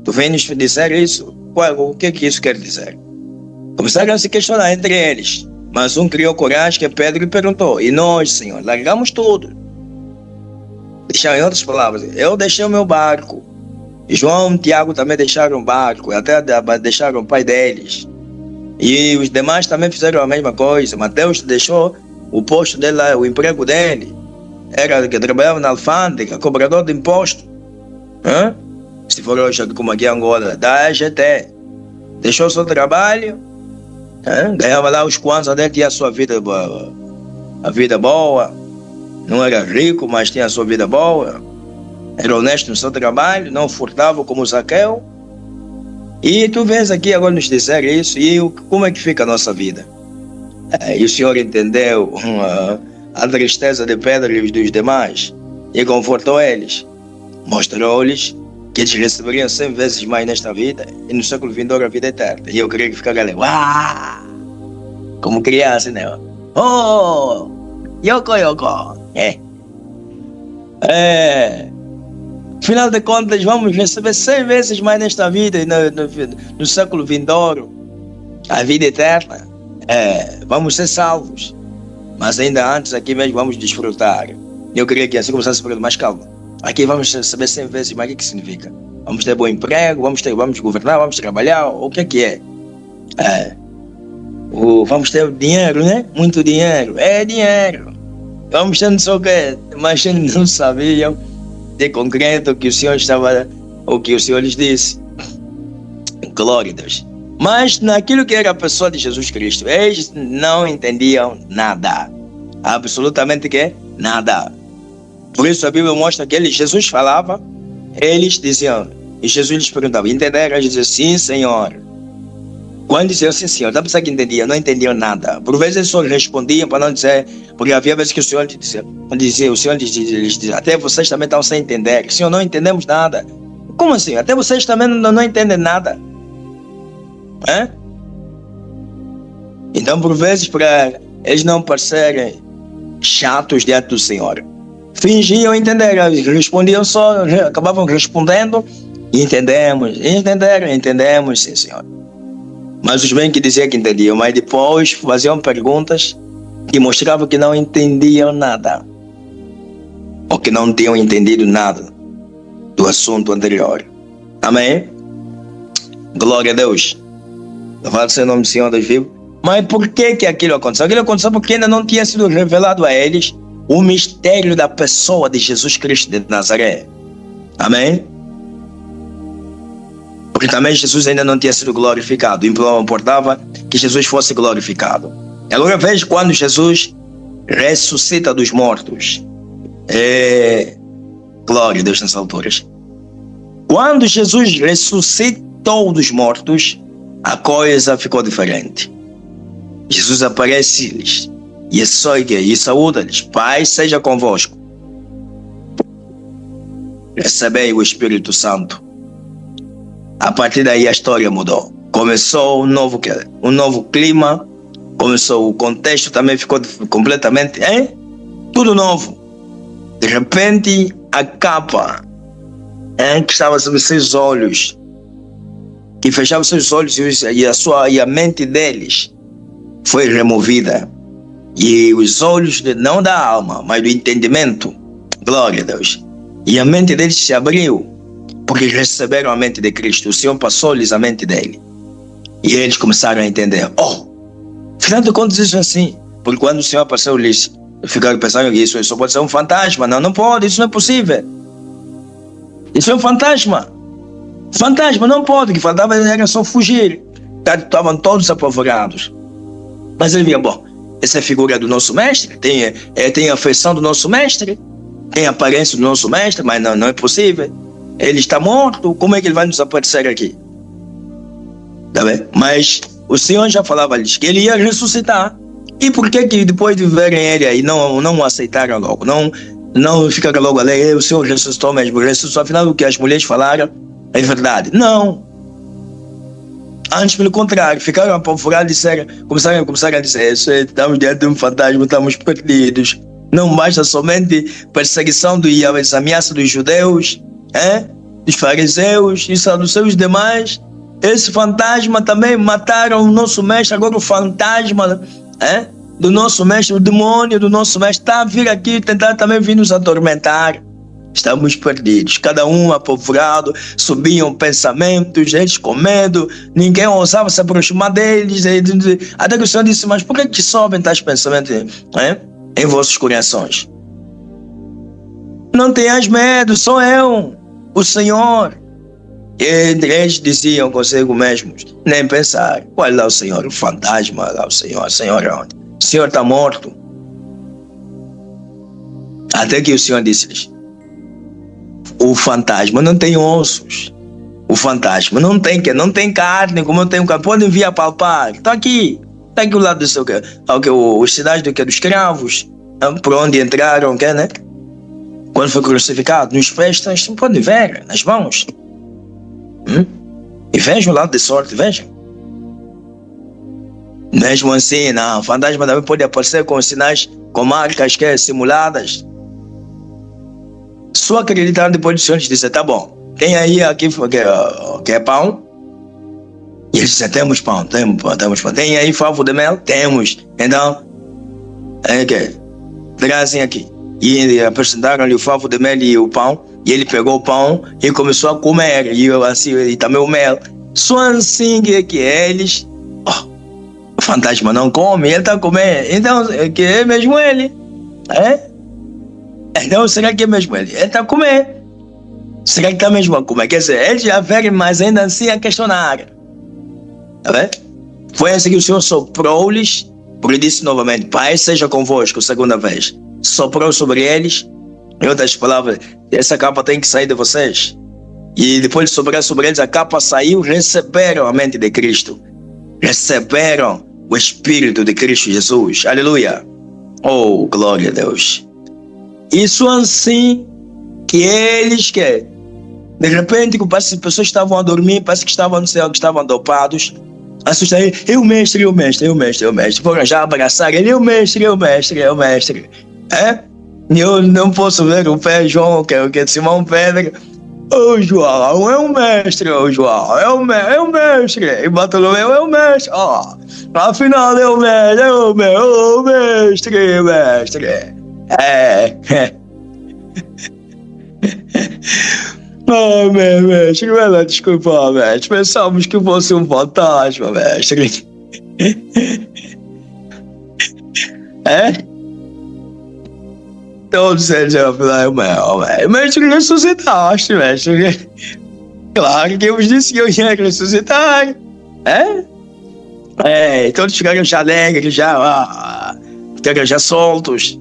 Tu vem nos dizer isso? O que isso quer dizer? Começaram a se questionar entre eles, mas um criou coragem, que é Pedro, e perguntou: e nós, Senhor, largamos tudo? Em outras palavras, eu deixei o meu barco, João e Tiago também deixaram o barco, até deixaram o pai deles, e os demais também fizeram a mesma coisa. Mateus deixou o posto dele lá, o emprego dele era que trabalhava na alfândega, cobrador de imposto. Se for hoje como aqui em Angola, da EGT, deixou o seu trabalho, ganhava lá os quantos dele, tinha a sua vida boa, não era rico, mas tinha a sua vida boa, era honesto no seu trabalho, não furtava como Zaqueu. E tu vens aqui agora nos dizer isso, e como é que fica a nossa vida? E o Senhor entendeu a tristeza de Pedro e dos demais, e confortou eles, mostrou-lhes que eles receberiam 100 vezes mais nesta vida, e no século vindouro a vida eterna. E eu queria que ficasse ali, uau! Como criança, né? Oh! Yoko! Afinal de contas, vamos receber 100 vezes mais nesta vida e no século vindouro, a vida eterna. Vamos ser salvos, mas ainda antes aqui mesmo vamos desfrutar. Eu queria que assim começasse a perguntar, mais calma. Aqui vamos receber 100 vezes mais, o que significa? Vamos ter bom emprego, vamos governar, vamos trabalhar, o que é? Vamos ter dinheiro, né? Muito dinheiro, dinheiro. Vamos ter não sei o que, mas eles não sabiam de concreto o que o Senhor lhes disse. Glória a Deus. Mas naquilo que era a pessoa de Jesus Cristo, eles não entendiam nada. Absolutamente nada. Por isso a Bíblia mostra que Jesus falava, eles diziam, e Jesus lhes perguntava, entenderam? Eles diziam, sim, Senhor. Quando diziam sim, Senhor, dá para pensar que entendiam, não entendiam nada. Por vezes eles só respondiam para não dizer, porque havia vezes que o Senhor lhes dizia, até vocês também estão sem entender. Senhor, não entendemos nada. Como assim? Até vocês também não entendem nada. Então, por vezes, para eles não parecerem chatos diante do Senhor, fingiam entender, respondiam só, acabavam respondendo, entendemos, sim, Senhor. Mas os bem que diziam que entendiam, mas depois faziam perguntas que mostravam que não entendiam nada, ou que não tinham entendido nada do assunto anterior. Amém? Glória a Deus. Louvado seja o nome do Senhor Deus vivo. Mas por que aquilo aconteceu? Aquilo aconteceu porque ainda não tinha sido revelado a eles o mistério da pessoa de Jesus Cristo de Nazaré. Amém? Porque também Jesus ainda não tinha sido glorificado. Importava que Jesus fosse glorificado. Agora veja quando Jesus ressuscita dos mortos. Glória a Deus nas alturas. Quando Jesus ressuscitou dos mortos, a coisa ficou diferente. Jesus aparece-lhes e saúda-lhes. Pai seja convosco. Recebei o Espírito Santo. A partir daí a história mudou. Começou um novo clima. Começou o contexto, também ficou completamente tudo novo. De repente a capa que estava sobre seus olhos, que fechava seus olhos e a mente deles foi removida. E os olhos não da alma, mas do entendimento. Glória a Deus. E a mente deles se abriu, porque receberam a mente de Cristo. O Senhor passou-lhes a mente dele. E eles começaram a entender. Afinal de contas, isso é assim. Porque quando o Senhor apareceu, eles ficaram pensando que isso só pode ser um fantasma. Não pode, isso não é possível. Isso é um fantasma. Fantasma não pode, que fantasma era só fugir. Estavam todos apavorados. Mas ele via, essa é a figura do nosso mestre, tem a feição do nosso mestre, tem a aparência do nosso mestre, mas não é possível. Ele está morto, como é que ele vai nos aparecer aqui? Tá bem? Mas o Senhor já falava-lhes que ele ia ressuscitar. E por que depois de verem ele aí não o aceitaram logo? Não ficaram logo ali, o Senhor ressuscitou mesmo, ressuscitou, afinal o que as mulheres falaram é verdade. Não. Antes, pelo contrário, ficaram apavorados e começaram a dizer, estamos diante de um fantasma, estamos perdidos. Não basta somente perseguição e as ameaças dos judeus, dos fariseus e saduceus demais. Esse fantasma também mataram o nosso mestre. Agora o fantasma do nosso mestre, o demônio do nosso mestre está a vir aqui tentar também vir nos atormentar. Estamos perdidos, cada um apavorado, subiam pensamentos, eles com medo, ninguém ousava se aproximar deles. Até que o Senhor disse, mas por que sobem tais pensamentos em vossos corações? Não tenhas medo, sou eu, o Senhor. E eles diziam consigo mesmos, nem pensar, qual é lá o Senhor? O fantasma, lá o Senhor onde? O Senhor está morto. Até que o Senhor disse-lhes, o fantasma não tem ossos. O fantasma não tem carne, como eu tenho carne. Podem vir a palpar. Está aqui o lado do seu os sinais dos escravos, por onde entraram, quando foi crucificado, nos pés, podem ver, nas mãos. E vejam o lado de sorte, vejam. Mesmo assim, o fantasma também pode aparecer com sinais, com marcas simuladas. Só acreditaram depois do Senhor disse, tá bom, tem aí aqui que é pão? E eles disseram, temos pão. Tem aí favo de mel? Temos. Então, trazem aqui. E apresentaram-lhe o favo de mel e o pão. E ele pegou o pão e começou a comer. E também o mel. Só assim que eles... o fantasma não come, ele está a comer. Então, que é mesmo ele. Então, será que é mesmo ele? Ele está a comer. Será que está mesmo a comer? Quer dizer, eles já verem, mas ainda assim a questionar. Tá vendo? Foi assim que o Senhor soprou-lhes, porque disse novamente, Pai seja convosco, segunda vez. Soprou sobre eles. Em outras palavras, essa capa tem que sair de vocês. E depois de soprar sobre eles, a capa saiu, receberam a mente de Cristo. Receberam o Espírito de Cristo Jesus. Aleluia. Oh, glória a Deus. Isso assim que eles de repente, parece que as pessoas estavam a dormir, parece que estavam no céu, que estavam dopados. Assustaram, o mestre. Foram já abraçar ele, o mestre. Eu não posso ver o pé, João, que é Simão Pedro. João é o mestre, João é o mestre. E Bartolomeu é o mestre. Afinal é o mestre. Mestre, desculpa, mestre. Pensamos que fosse um fantasma, mestre. Todos eles falaram, mestre, ressuscitaste, mestre. Claro que eu vos disse que eu ia ressuscitar. Todos ficaram já alegres, ficaram já soltos.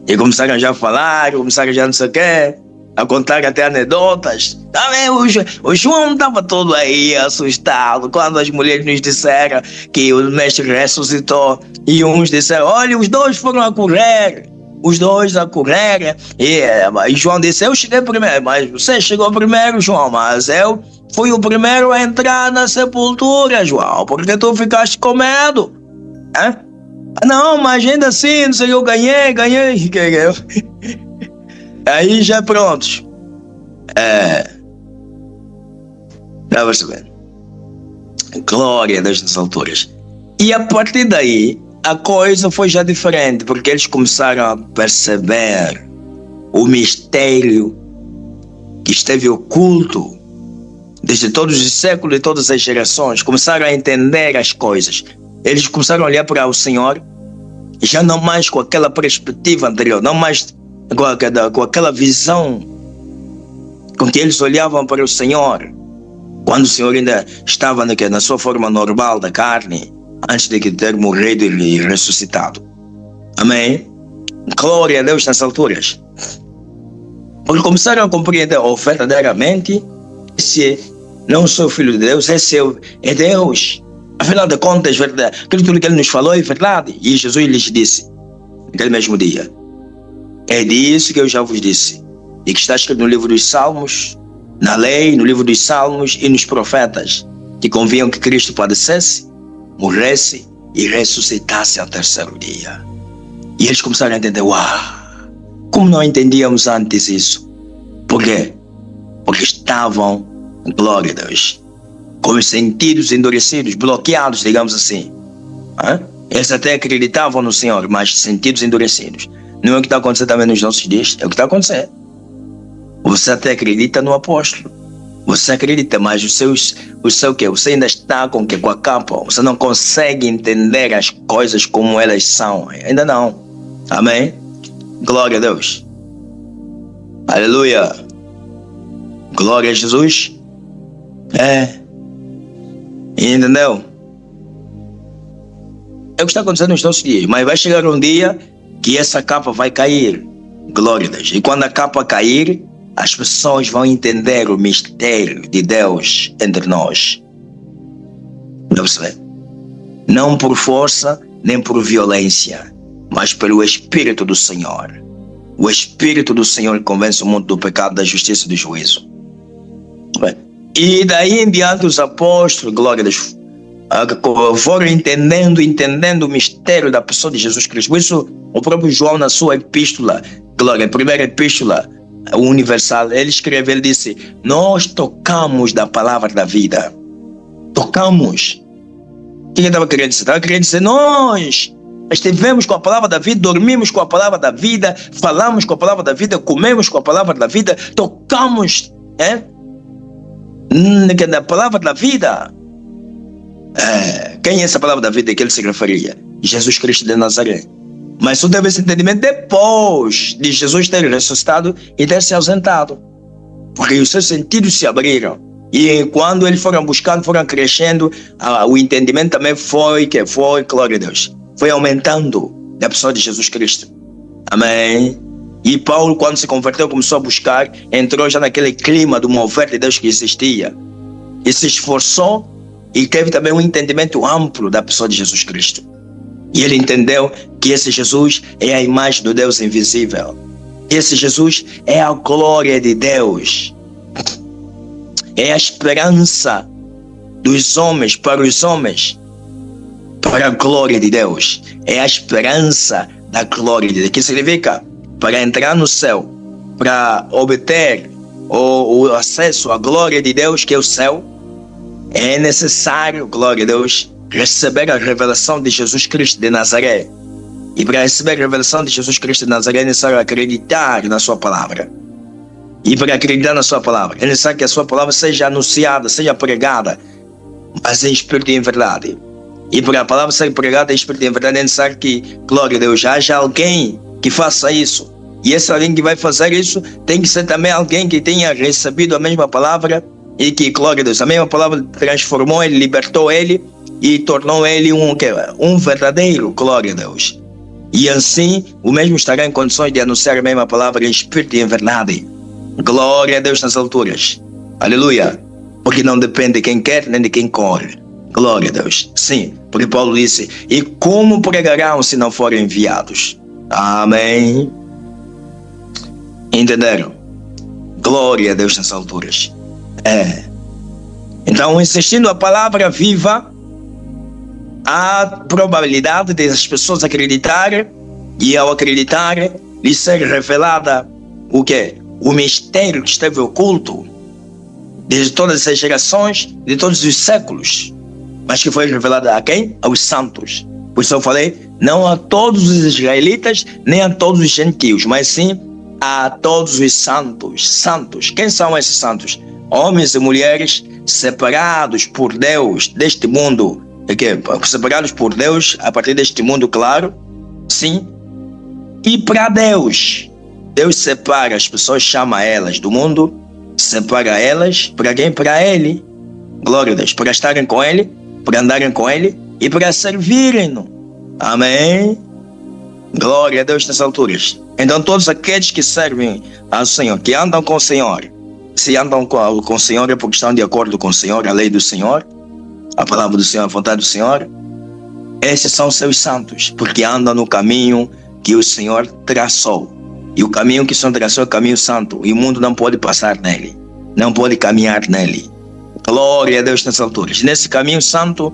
E começaram já a falar, começaram já não sei o quê. a contar até anedotas. Também o João estava todo aí assustado quando as mulheres nos disseram que o mestre ressuscitou. E uns disseram, olha, os dois foram a correr. Os dois a correr. E João disse, eu cheguei primeiro. Mas você chegou primeiro, João, mas eu fui o primeiro a entrar na sepultura, João, porque tu ficaste com medo. Não, mas ainda assim, não sei, eu ganhei. Aí já prontos. Tá percebendo? Glória a Deus nas alturas. E a partir daí, a coisa foi já diferente, porque eles começaram a perceber o mistério que esteve oculto desde todos os séculos e todas as gerações. Começaram a entender as coisas. Eles começaram a olhar para o Senhor, já não mais com aquela perspectiva anterior, não mais com aquela visão com que eles olhavam para o Senhor, quando o Senhor ainda estava na sua forma normal da carne, antes de ter morrido e ressuscitado. Amém? Glória a Deus nas alturas. Porque começaram a compreender verdadeiramente, esse não sou o Filho de Deus, esse é Deus. Afinal de contas, verdade, aquilo que ele nos falou é verdade. E Jesus lhes disse, naquele mesmo dia, é disso que eu já vos disse, e que está escrito no livro dos Salmos, na lei, no livro dos Salmos e nos profetas, que convinham que Cristo padecesse, morresse e ressuscitasse ao terceiro dia. E eles começaram a entender, como não entendíamos antes isso? Por quê? Porque estavam, glória a Deus, com os sentidos endurecidos, bloqueados, digamos assim. Eles até acreditavam no Senhor, mas sentidos endurecidos. Não é o que está acontecendo também nos nossos dias, é o que está acontecendo. Você até acredita no apóstolo, você acredita, mas o seu quê? Você ainda está com a capa, você não consegue entender as coisas como elas são, ainda não. Amém? Glória a Deus. Aleluia. Glória a Jesus. Entendeu? É o que está acontecendo nos nossos dias. Mas vai chegar um dia que essa capa vai cair. Glória a Deus. E quando a capa cair, as pessoas vão entender o mistério de Deus entre nós. Não percebe? Não por força, nem por violência, mas pelo Espírito do Senhor. O Espírito do Senhor convence o mundo do pecado, da justiça e do juízo. E daí em diante os apóstolos, glória a Deus, foram entendendo o mistério da pessoa de Jesus Cristo. Por isso, o próprio João, na sua epístola, glória, a primeira epístola universal, ele escreve, ele disse, nós tocamos da palavra da vida. Tocamos. O que ele estava querendo dizer? Estava querendo dizer, nós estivemos com a palavra da vida, dormimos com a palavra da vida, falamos com a palavra da vida, comemos com a palavra da vida, tocamos, da palavra da vida. Quem é essa palavra da vida que ele se referia? Jesus Cristo de Nazaré. Mas só teve esse entendimento depois de Jesus ter ressuscitado e ter se ausentado, porque os seus sentidos se abriram. E quando eles foram buscando, foram crescendo, o entendimento também foi, glória a Deus, foi aumentando da pessoa de Jesus Cristo. Amém? E Paulo, quando se converteu, começou a buscar, entrou já naquele clima do mover de Deus que existia. E se esforçou e teve também um entendimento amplo da pessoa de Jesus Cristo. E ele entendeu que esse Jesus é a imagem do Deus invisível. Esse Jesus é a glória de Deus. É a esperança dos homens para os homens, para a glória de Deus. É a esperança da glória de Deus. O que significa? Para entrar no céu, para obter o acesso à glória de Deus, que é o céu, é necessário, glória a Deus, receber a revelação de Jesus Cristo de Nazaré. E para receber a revelação de Jesus Cristo de Nazaré é necessário acreditar na sua palavra. E para acreditar na sua palavra, é necessário que a sua palavra seja anunciada, seja pregada, mas em espírito e em verdade. E para a palavra ser pregada em espírito e em verdade é necessário que, glória a Deus, haja alguém que faça isso. E esse alguém que vai fazer isso tem que ser também alguém que tenha recebido a mesma palavra e que, glória a Deus, a mesma palavra transformou ele, libertou ele e tornou ele um verdadeiro, glória a Deus. E assim, o mesmo estará em condições de anunciar a mesma palavra em espírito e em verdade. Glória a Deus nas alturas. Aleluia. Porque não depende de quem quer nem de quem corre. Glória a Deus. Sim, porque Paulo disse: e como pregarão se não forem enviados? Amém. Entenderam? Glória a Deus nas alturas. Então, insistindo a palavra viva, há probabilidade de as pessoas acreditarem, e ao acreditar, lhe ser revelada o quê? O mistério que esteve oculto desde todas as gerações, de todos os séculos, mas que foi revelada a quem? Aos santos. Por isso eu falei, não a todos os israelitas, nem a todos os gentios, mas sim a todos os santos. Santos. Quem são esses santos? Homens e mulheres separados por Deus deste mundo. Separados por Deus a partir deste mundo, claro. Sim. E para Deus. Deus separa as pessoas, chama elas do mundo, separa elas para quem? Para Ele. Glória a Deus. Para estarem com Ele, para andarem com Ele e para servirem-no. Amém. Glória a Deus nas alturas. Então todos aqueles que servem ao Senhor, que andam com o Senhor, se andam com o Senhor é porque estão de acordo com o Senhor, a lei do Senhor, a palavra do Senhor, a vontade do Senhor, esses são seus santos, porque andam no caminho que o Senhor traçou. E o caminho que o Senhor traçou é o caminho santo, e o mundo não pode passar nele, não pode caminhar nele. Glória a Deus nas alturas. Nesse caminho santo,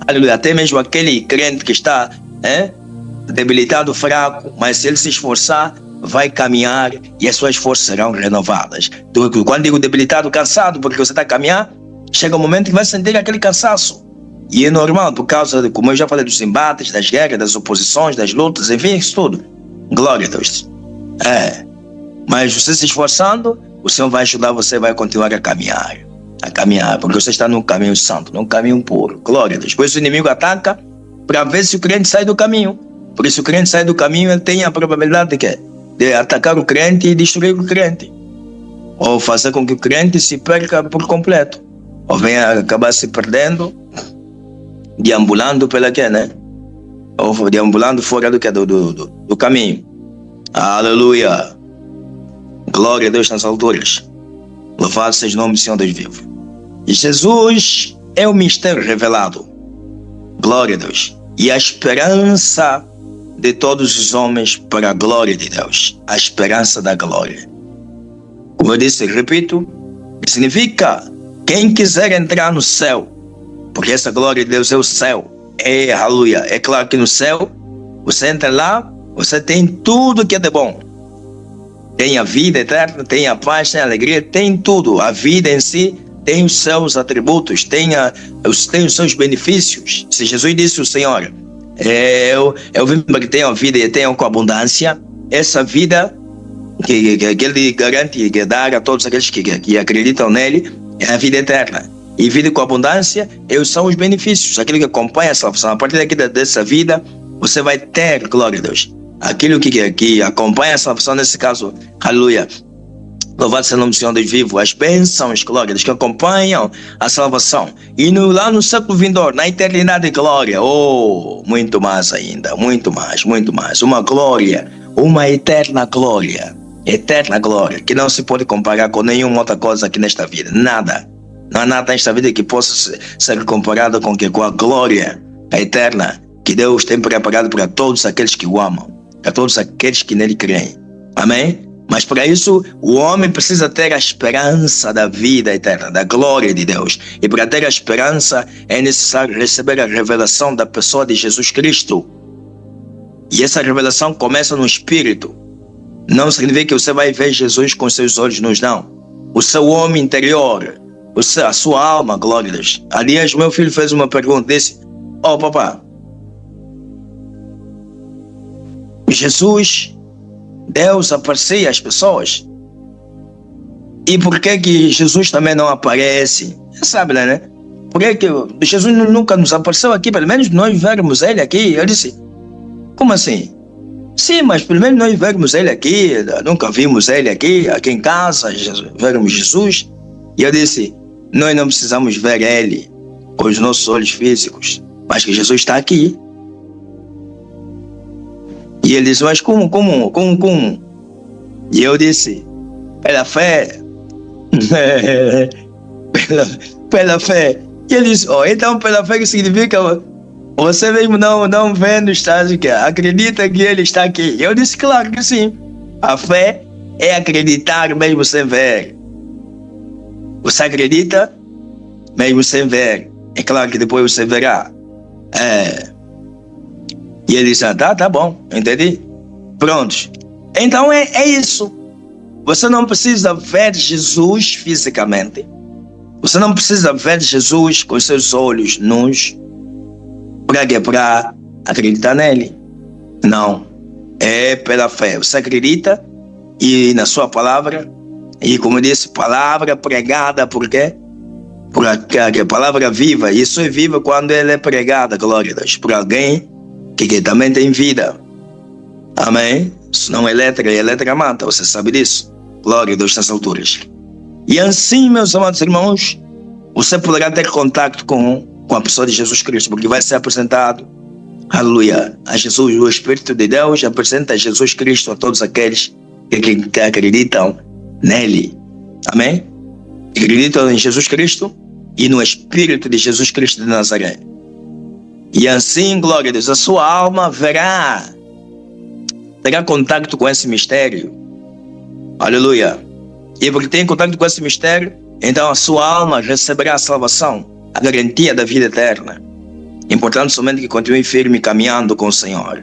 aleluia, até mesmo aquele crente que está debilitado, fraco, mas se ele se esforçar, vai caminhar e as suas forças serão renovadas. Então, quando digo debilitado, cansado, porque você está a caminhar, chega um momento que vai sentir aquele cansaço. E é normal, por causa, como eu já falei, dos embates, das guerras, das oposições, das lutas, enfim, isso tudo. Glória a Deus. Mas você se esforçando, o Senhor vai ajudar você, vai continuar a caminhar, porque você está num caminho santo, num caminho puro. Glória a Deus. Depois o inimigo ataca para ver se o crente sai do caminho. Por isso o crente sai do caminho, ele tem a probabilidade de quê? De atacar o crente e destruir o crente. Ou fazer com que o crente se perca por completo. Ou venha acabar se perdendo, deambulando pela quê, né? Ou deambulando fora do caminho. Aleluia. Glória a Deus nas alturas. Louvado seja o nome do Senhor Deus vivo. E Jesus é o mistério revelado. Glória a Deus. E a esperança de todos os homens para a glória de Deus. A esperança da glória. Como eu disse, repito, significa quem quiser entrar no céu, porque essa glória de Deus é o céu. Aleluia. É claro que no céu, você entra lá, você tem tudo que é de bom. Tem a vida eterna, tem a paz, tem a alegria, tem tudo. A vida em si tem os seus atributos, tem os seus benefícios. Se Jesus disse ao Senhor, eu vim para que tenham vida e tenham com abundância, essa vida que Ele garante que dar a todos aqueles que acreditam nele é a vida eterna. E vida com abundância são os benefícios, aquilo que acompanha a salvação. A partir dessa vida, você vai ter, glória a Deus, aquilo que acompanha a salvação, nesse caso, aleluia. Louvado seja o nome do Senhor Deus vivo, as bênçãos, glória, que acompanham a salvação. E lá no século vindouro, na eternidade de glória, muito mais ainda, muito mais. Uma glória, uma eterna glória, que não se pode comparar com nenhuma outra coisa aqui nesta vida. Nada. Não há nada nesta vida que possa ser comparado com a glória eterna que Deus tem preparado para todos aqueles que o amam, para todos aqueles que nele creem. Amém? Mas para isso, o homem precisa ter a esperança da vida eterna, da glória de Deus. E para ter a esperança, é necessário receber a revelação da pessoa de Jesus Cristo. E essa revelação começa no Espírito. Não significa que você vai ver Jesus com seus olhos nus, não. O seu homem interior, a sua alma, glória a Deus. Aliás, meu filho fez uma pergunta, disse, papá, Jesus, Deus aparecia às pessoas, e por que Jesus também não aparece? Você sabe, né? Por que Jesus nunca nos apareceu aqui, pelo menos nós vermos ele aqui? Eu disse, como assim? Sim, mas pelo menos nós vermos ele aqui, nunca vimos ele aqui em casa, vermos Jesus. E eu disse, nós não precisamos ver ele com os nossos olhos físicos, mas que Jesus está aqui. E ele disse, mas como? E eu disse, Pela fé. pela fé. E ele disse, então pela fé que significa você mesmo não vê no estágio que acredita que ele está aqui. Eu disse, claro que sim. A fé é acreditar mesmo sem ver. Você acredita mesmo sem ver. É claro que depois você verá. E ele disse, tá bom, entendi. Pronto. Então é isso. Você não precisa ver Jesus fisicamente. Você não precisa ver Jesus com seus olhos nus para acreditar nele. Não. É pela fé. Você acredita e na sua palavra, e como eu disse, palavra pregada por quê? Por a palavra viva. Isso é viva quando ela é pregada, glória a Deus, por alguém que também tem vida. Amém? Isso não é letra, é letra mata, você sabe disso. Glória a Deus nas alturas. E assim, meus amados irmãos, você poderá ter contato com a pessoa de Jesus Cristo, porque vai ser apresentado, aleluia, a Jesus, o Espírito de Deus apresenta Jesus Cristo a todos aqueles que acreditam nele. Amém? Acreditam em Jesus Cristo e no Espírito de Jesus Cristo de Nazaré. E assim, glória a Deus, a sua alma terá contato com esse mistério. Aleluia. E porque tem contato com esse mistério, então a sua alma receberá a salvação, a garantia da vida eterna. Importante somente que continue firme caminhando com o Senhor.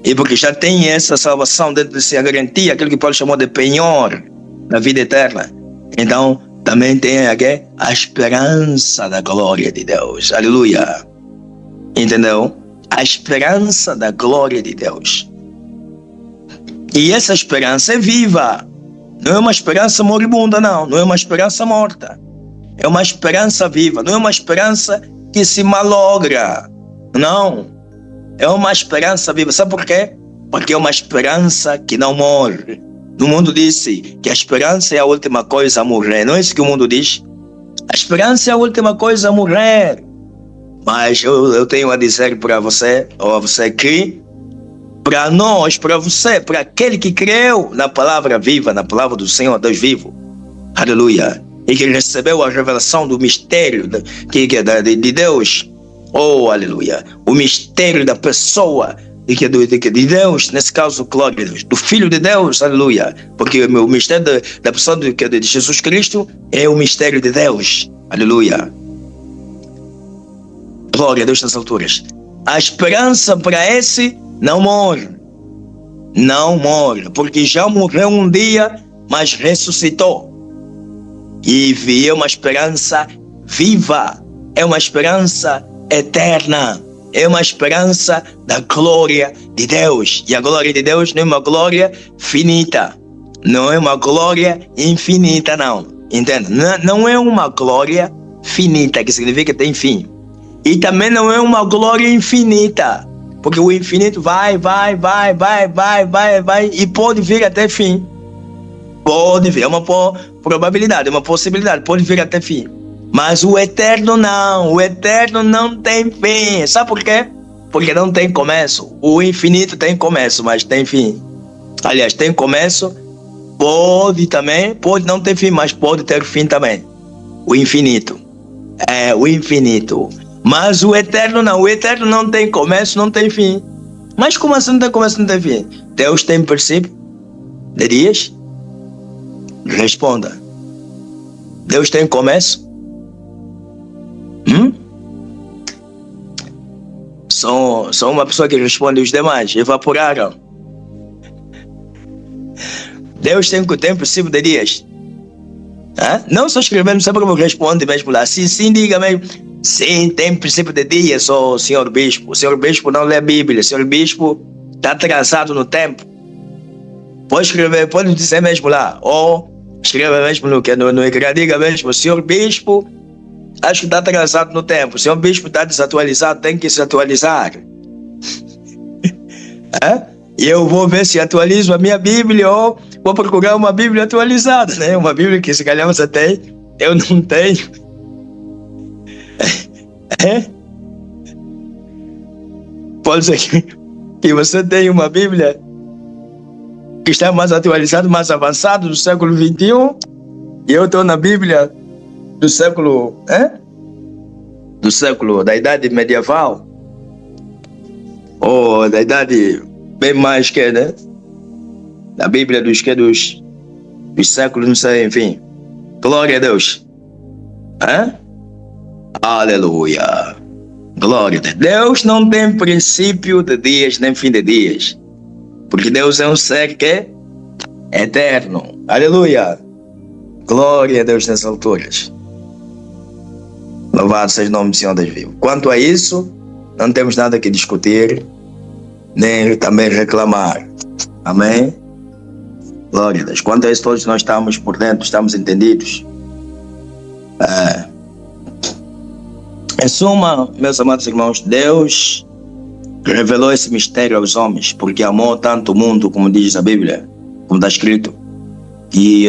E porque já tem essa salvação dentro de si, a garantia, aquilo que Paulo chamou de penhor da vida eterna. Então, também tem aqui a esperança da glória de Deus. Aleluia. Entendeu? A esperança da glória de Deus. E essa esperança é viva. Não é uma esperança moribunda, não. Não é uma esperança morta. É uma esperança viva. Não é uma esperança que se malogra. Não. É uma esperança viva. Sabe por quê? Porque é uma esperança que não morre. No mundo disse que a esperança é a última coisa a morrer. Não é isso que o mundo diz? A esperança é a última coisa a morrer. Mas eu tenho a dizer para você, ou a você que, para nós, para você, para aquele que creu na palavra viva, na palavra do Senhor, Deus vivo, aleluia, e que recebeu a revelação do mistério de Deus, oh, aleluia, o mistério da pessoa de Deus, nesse caso, glória a Deus, do Filho de Deus, aleluia, porque o mistério da pessoa de Jesus Cristo é o mistério de Deus, aleluia. Glória a Deus nas alturas. A esperança para esse não morre. Não morre. Porque já morreu um dia, mas ressuscitou. E é uma esperança viva. É uma esperança eterna. É uma esperança da glória de Deus. E a glória de Deus não é uma glória finita. Não é uma glória infinita, não. Entende? Não é uma glória finita, que significa que tem fim. E também não é uma glória infinita, porque o infinito vai, e pode vir até fim. Pode vir, é uma probabilidade, é uma possibilidade, pode vir até fim. Mas o eterno não tem fim. Sabe por quê? Porque não tem começo. O infinito tem começo, mas tem fim. Aliás, tem começo, pode não ter fim, mas pode ter fim também. O infinito. É o infinito. Mas o eterno não tem começo, não tem fim. Mas como assim não tem começo, não tem fim? Deus tem princípio de dias? Responda. Deus tem começo? Sou uma pessoa que responde, os demais evaporaram. Deus tem princípio de dias? Não só escrevendo, sempre me responde mesmo lá. Sim, diga mesmo. Sim, tem princípio de dias, senhor bispo. O senhor bispo não lê a Bíblia. O senhor bispo está atrasado no tempo. Pode escrever, pode dizer mesmo lá. Ou escreva mesmo no ecrã, diga mesmo. O senhor bispo, acho que está atrasado no tempo. O senhor bispo está desatualizado, tem que se atualizar. E eu vou ver se atualizo a minha Bíblia ou vou procurar uma Bíblia atualizada, né? Uma Bíblia que se calhar você tem, eu não tenho. Pode ser que você tenha uma Bíblia que está mais atualizado, mais avançado do século XXI, e eu estou na Bíblia do século, da idade medieval, ou da idade bem mais que, né? Da Bíblia dos séculos, não sei, enfim. Glória a Deus. Aleluia. Glória a Deus. Deus não tem princípio de dias nem fim de dias, porque Deus é um ser que é eterno. Aleluia. Glória a Deus nas alturas. Louvado seja o nome do Senhor Deus vivo. Quanto a isso, não temos nada que discutir, nem também reclamar. Amém? Glória a Deus. Quanto a isso, todos nós estamos por dentro, estamos entendidos. Em suma, meus amados irmãos, Deus revelou esse mistério aos homens, porque amou tanto o mundo, como diz a Bíblia, como está escrito, que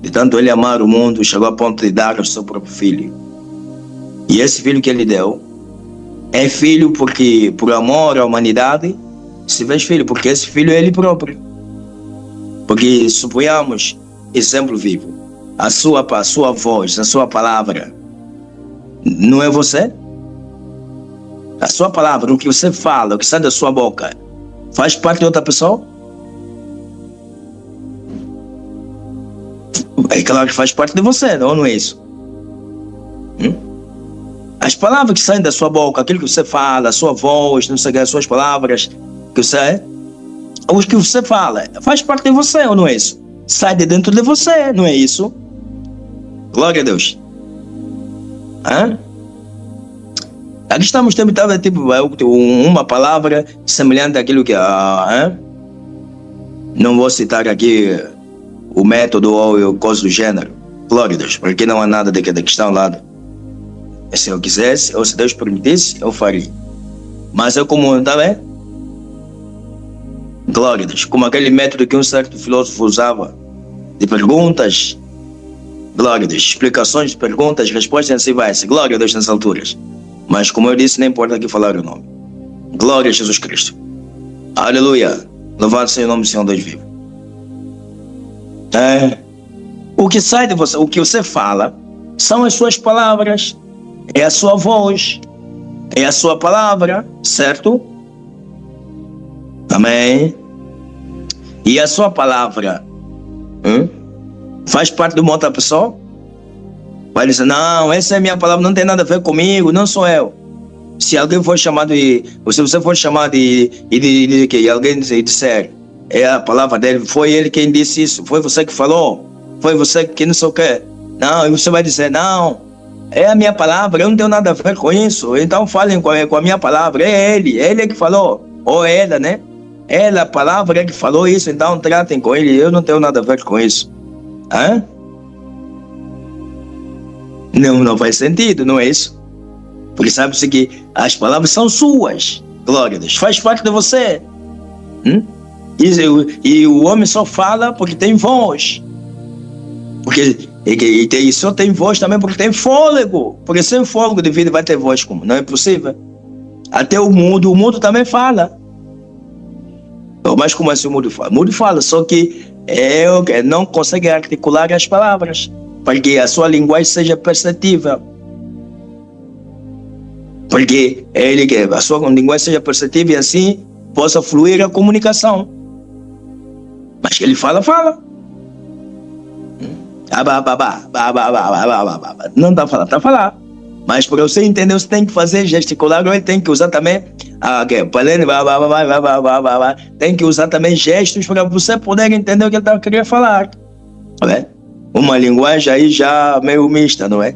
de tanto ele amar o mundo, chegou a ponto de dar o seu próprio filho. E esse filho que ele deu é filho porque, por amor à humanidade, se fez filho, porque esse filho é ele próprio. Porque, suponhamos, exemplo vivo, a sua voz, a sua palavra, não é você? A sua palavra, o que você fala, o que sai da sua boca, faz parte de outra pessoa? É claro que faz parte de você, não é isso? As palavras que saem da sua boca, aquilo que você fala, a sua voz, não sei o que, as suas palavras, que você, os que você fala, faz parte de você, ou não é isso? Sai de dentro de você, não é isso? Glória a Deus. Aqui estamos tentando tipo uma palavra semelhante àquilo que não vou citar aqui o método ou coisa do gênero. Glória a Deus, porque não há nada da questão lá. Se eu quisesse, ou se Deus permitisse, eu faria. Mas eu como, tá bem? Glória a Deus, como aquele método que um certo filósofo usava, de perguntas, glória a Deus, explicações de perguntas, respostas, assim vai. Glória a Deus nas alturas. Mas como eu disse, não importa aqui falar o nome. Glória a Jesus Cristo. Aleluia. Louvado seja o nome do Senhor Deus vivo. O que sai de você, o que você fala, são as suas palavras, é a sua voz, é a sua palavra, certo? Amém. E a sua palavra faz parte de uma outra pessoa? Vai dizer, não, essa é a minha palavra, não tem nada a ver comigo, não sou eu. Se alguém for chamado se você for chamado e alguém disser, é a palavra dele, foi ele quem disse isso, foi você que falou, foi você que não sei o que. Não, e você vai dizer, não, é a minha palavra, eu não tenho nada a ver com isso, então falem com a minha palavra, é ele que falou, ou ela, né? Ela, a palavra é que falou isso, então tratem com ele, eu não tenho nada a ver com isso. Não faz sentido, não é isso? Porque sabe-se que as palavras são suas, glória a Deus, faz parte de você. E o homem só fala porque tem voz. E só tem voz também porque tem fôlego. Porque sem fôlego de vida vai ter voz como? Não é possível. Até o mudo também fala. Mas como assim o mudo fala? O mudo fala, só que não consegue articular as palavras para que a sua linguagem seja perceptível. Porque a sua linguagem seja perceptível e assim possa fluir a comunicação. Mas que ele fala. Não está falando, está falando. Mas para você entender, você tem que fazer gesticular, ou ele tem que usar também tem que usar também gestos para você poder entender o que ele está querendo falar. Não é? Uma linguagem aí já meio mista, não é?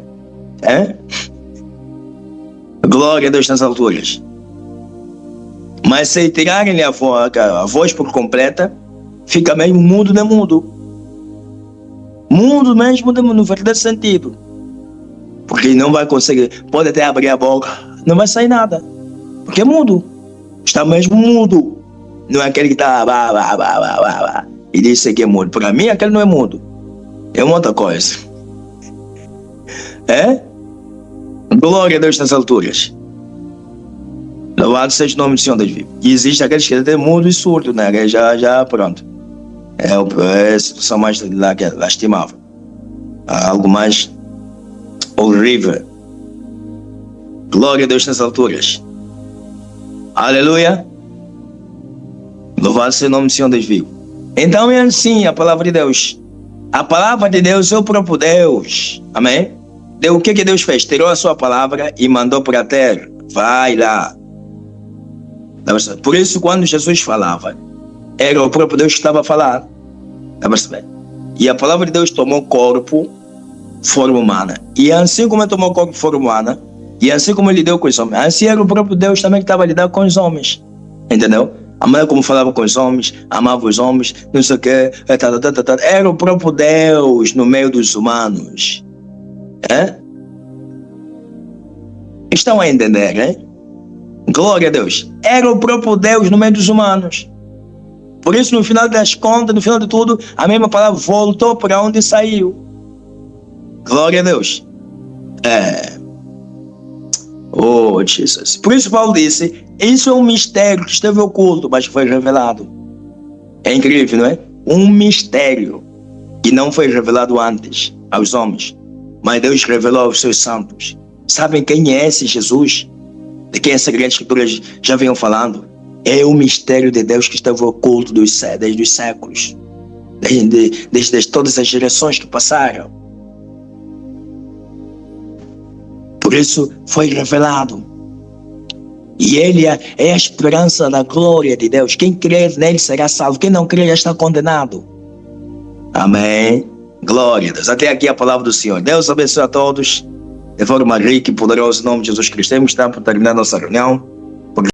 Glória a Deus nas alturas. Mas se tirarem a voz por completa, fica meio mudo, né? Mudo mesmo no verdadeiro sentido. Porque não vai conseguir, pode até abrir a boca, não vai sair nada. Porque é mudo. Está mesmo mudo. Não é aquele que está e diz que é mudo. Para mim, aquele não é mudo. É uma outra coisa. Glória a Deus nas alturas. Louvado seja o nome do Senhor Deus vivo. E existe aqueles que têm mudo e surdo, né? Já pronto. É a situação mais lastimável. Algo mais horrível. Glória a Deus nas alturas. Aleluia. Louvado seja o nome do Senhor Deus vivo. Então é assim a palavra de Deus. A palavra de Deus é o próprio Deus. Amém? O que Deus fez? Tirou a sua palavra e mandou para a terra. Vai lá. Por isso, quando Jesus falava, era o próprio Deus que estava a falar. E a palavra de Deus tomou corpo, forma humana. E assim como ele tomou corpo, forma humana, e assim como ele lidou com os homens, assim era o próprio Deus também que estava a lidar com os homens. Entendeu? A maneira como falava com os homens, amava os homens, não sei o que, era o próprio Deus no meio dos humanos. Estão a entender, hein? Glória a Deus. Era o próprio Deus no meio dos humanos. Por isso, no final das contas, no final de tudo, a mesma palavra voltou para onde saiu. Glória a Deus. Oh, Jesus. Por isso, Paulo disse, isso é um mistério que esteve oculto, mas que foi revelado. É incrível, não é? Um mistério que não foi revelado antes aos homens, mas Deus revelou aos seus santos. Sabem quem é esse Jesus? De quem as Sagradas Escrituras já vinham falando? É o mistério de Deus que estava oculto desde os séculos, desde todas as gerações que passaram. Por isso foi revelado. E ele é a esperança da glória de Deus. Quem crer nele será salvo. Quem não crer já está condenado. Amém. Glória a Deus. Até aqui a palavra do Senhor. Deus abençoe a todos. De forma rica e poderosa, em nome de Jesus Cristo. Temos tempo para terminar nossa reunião.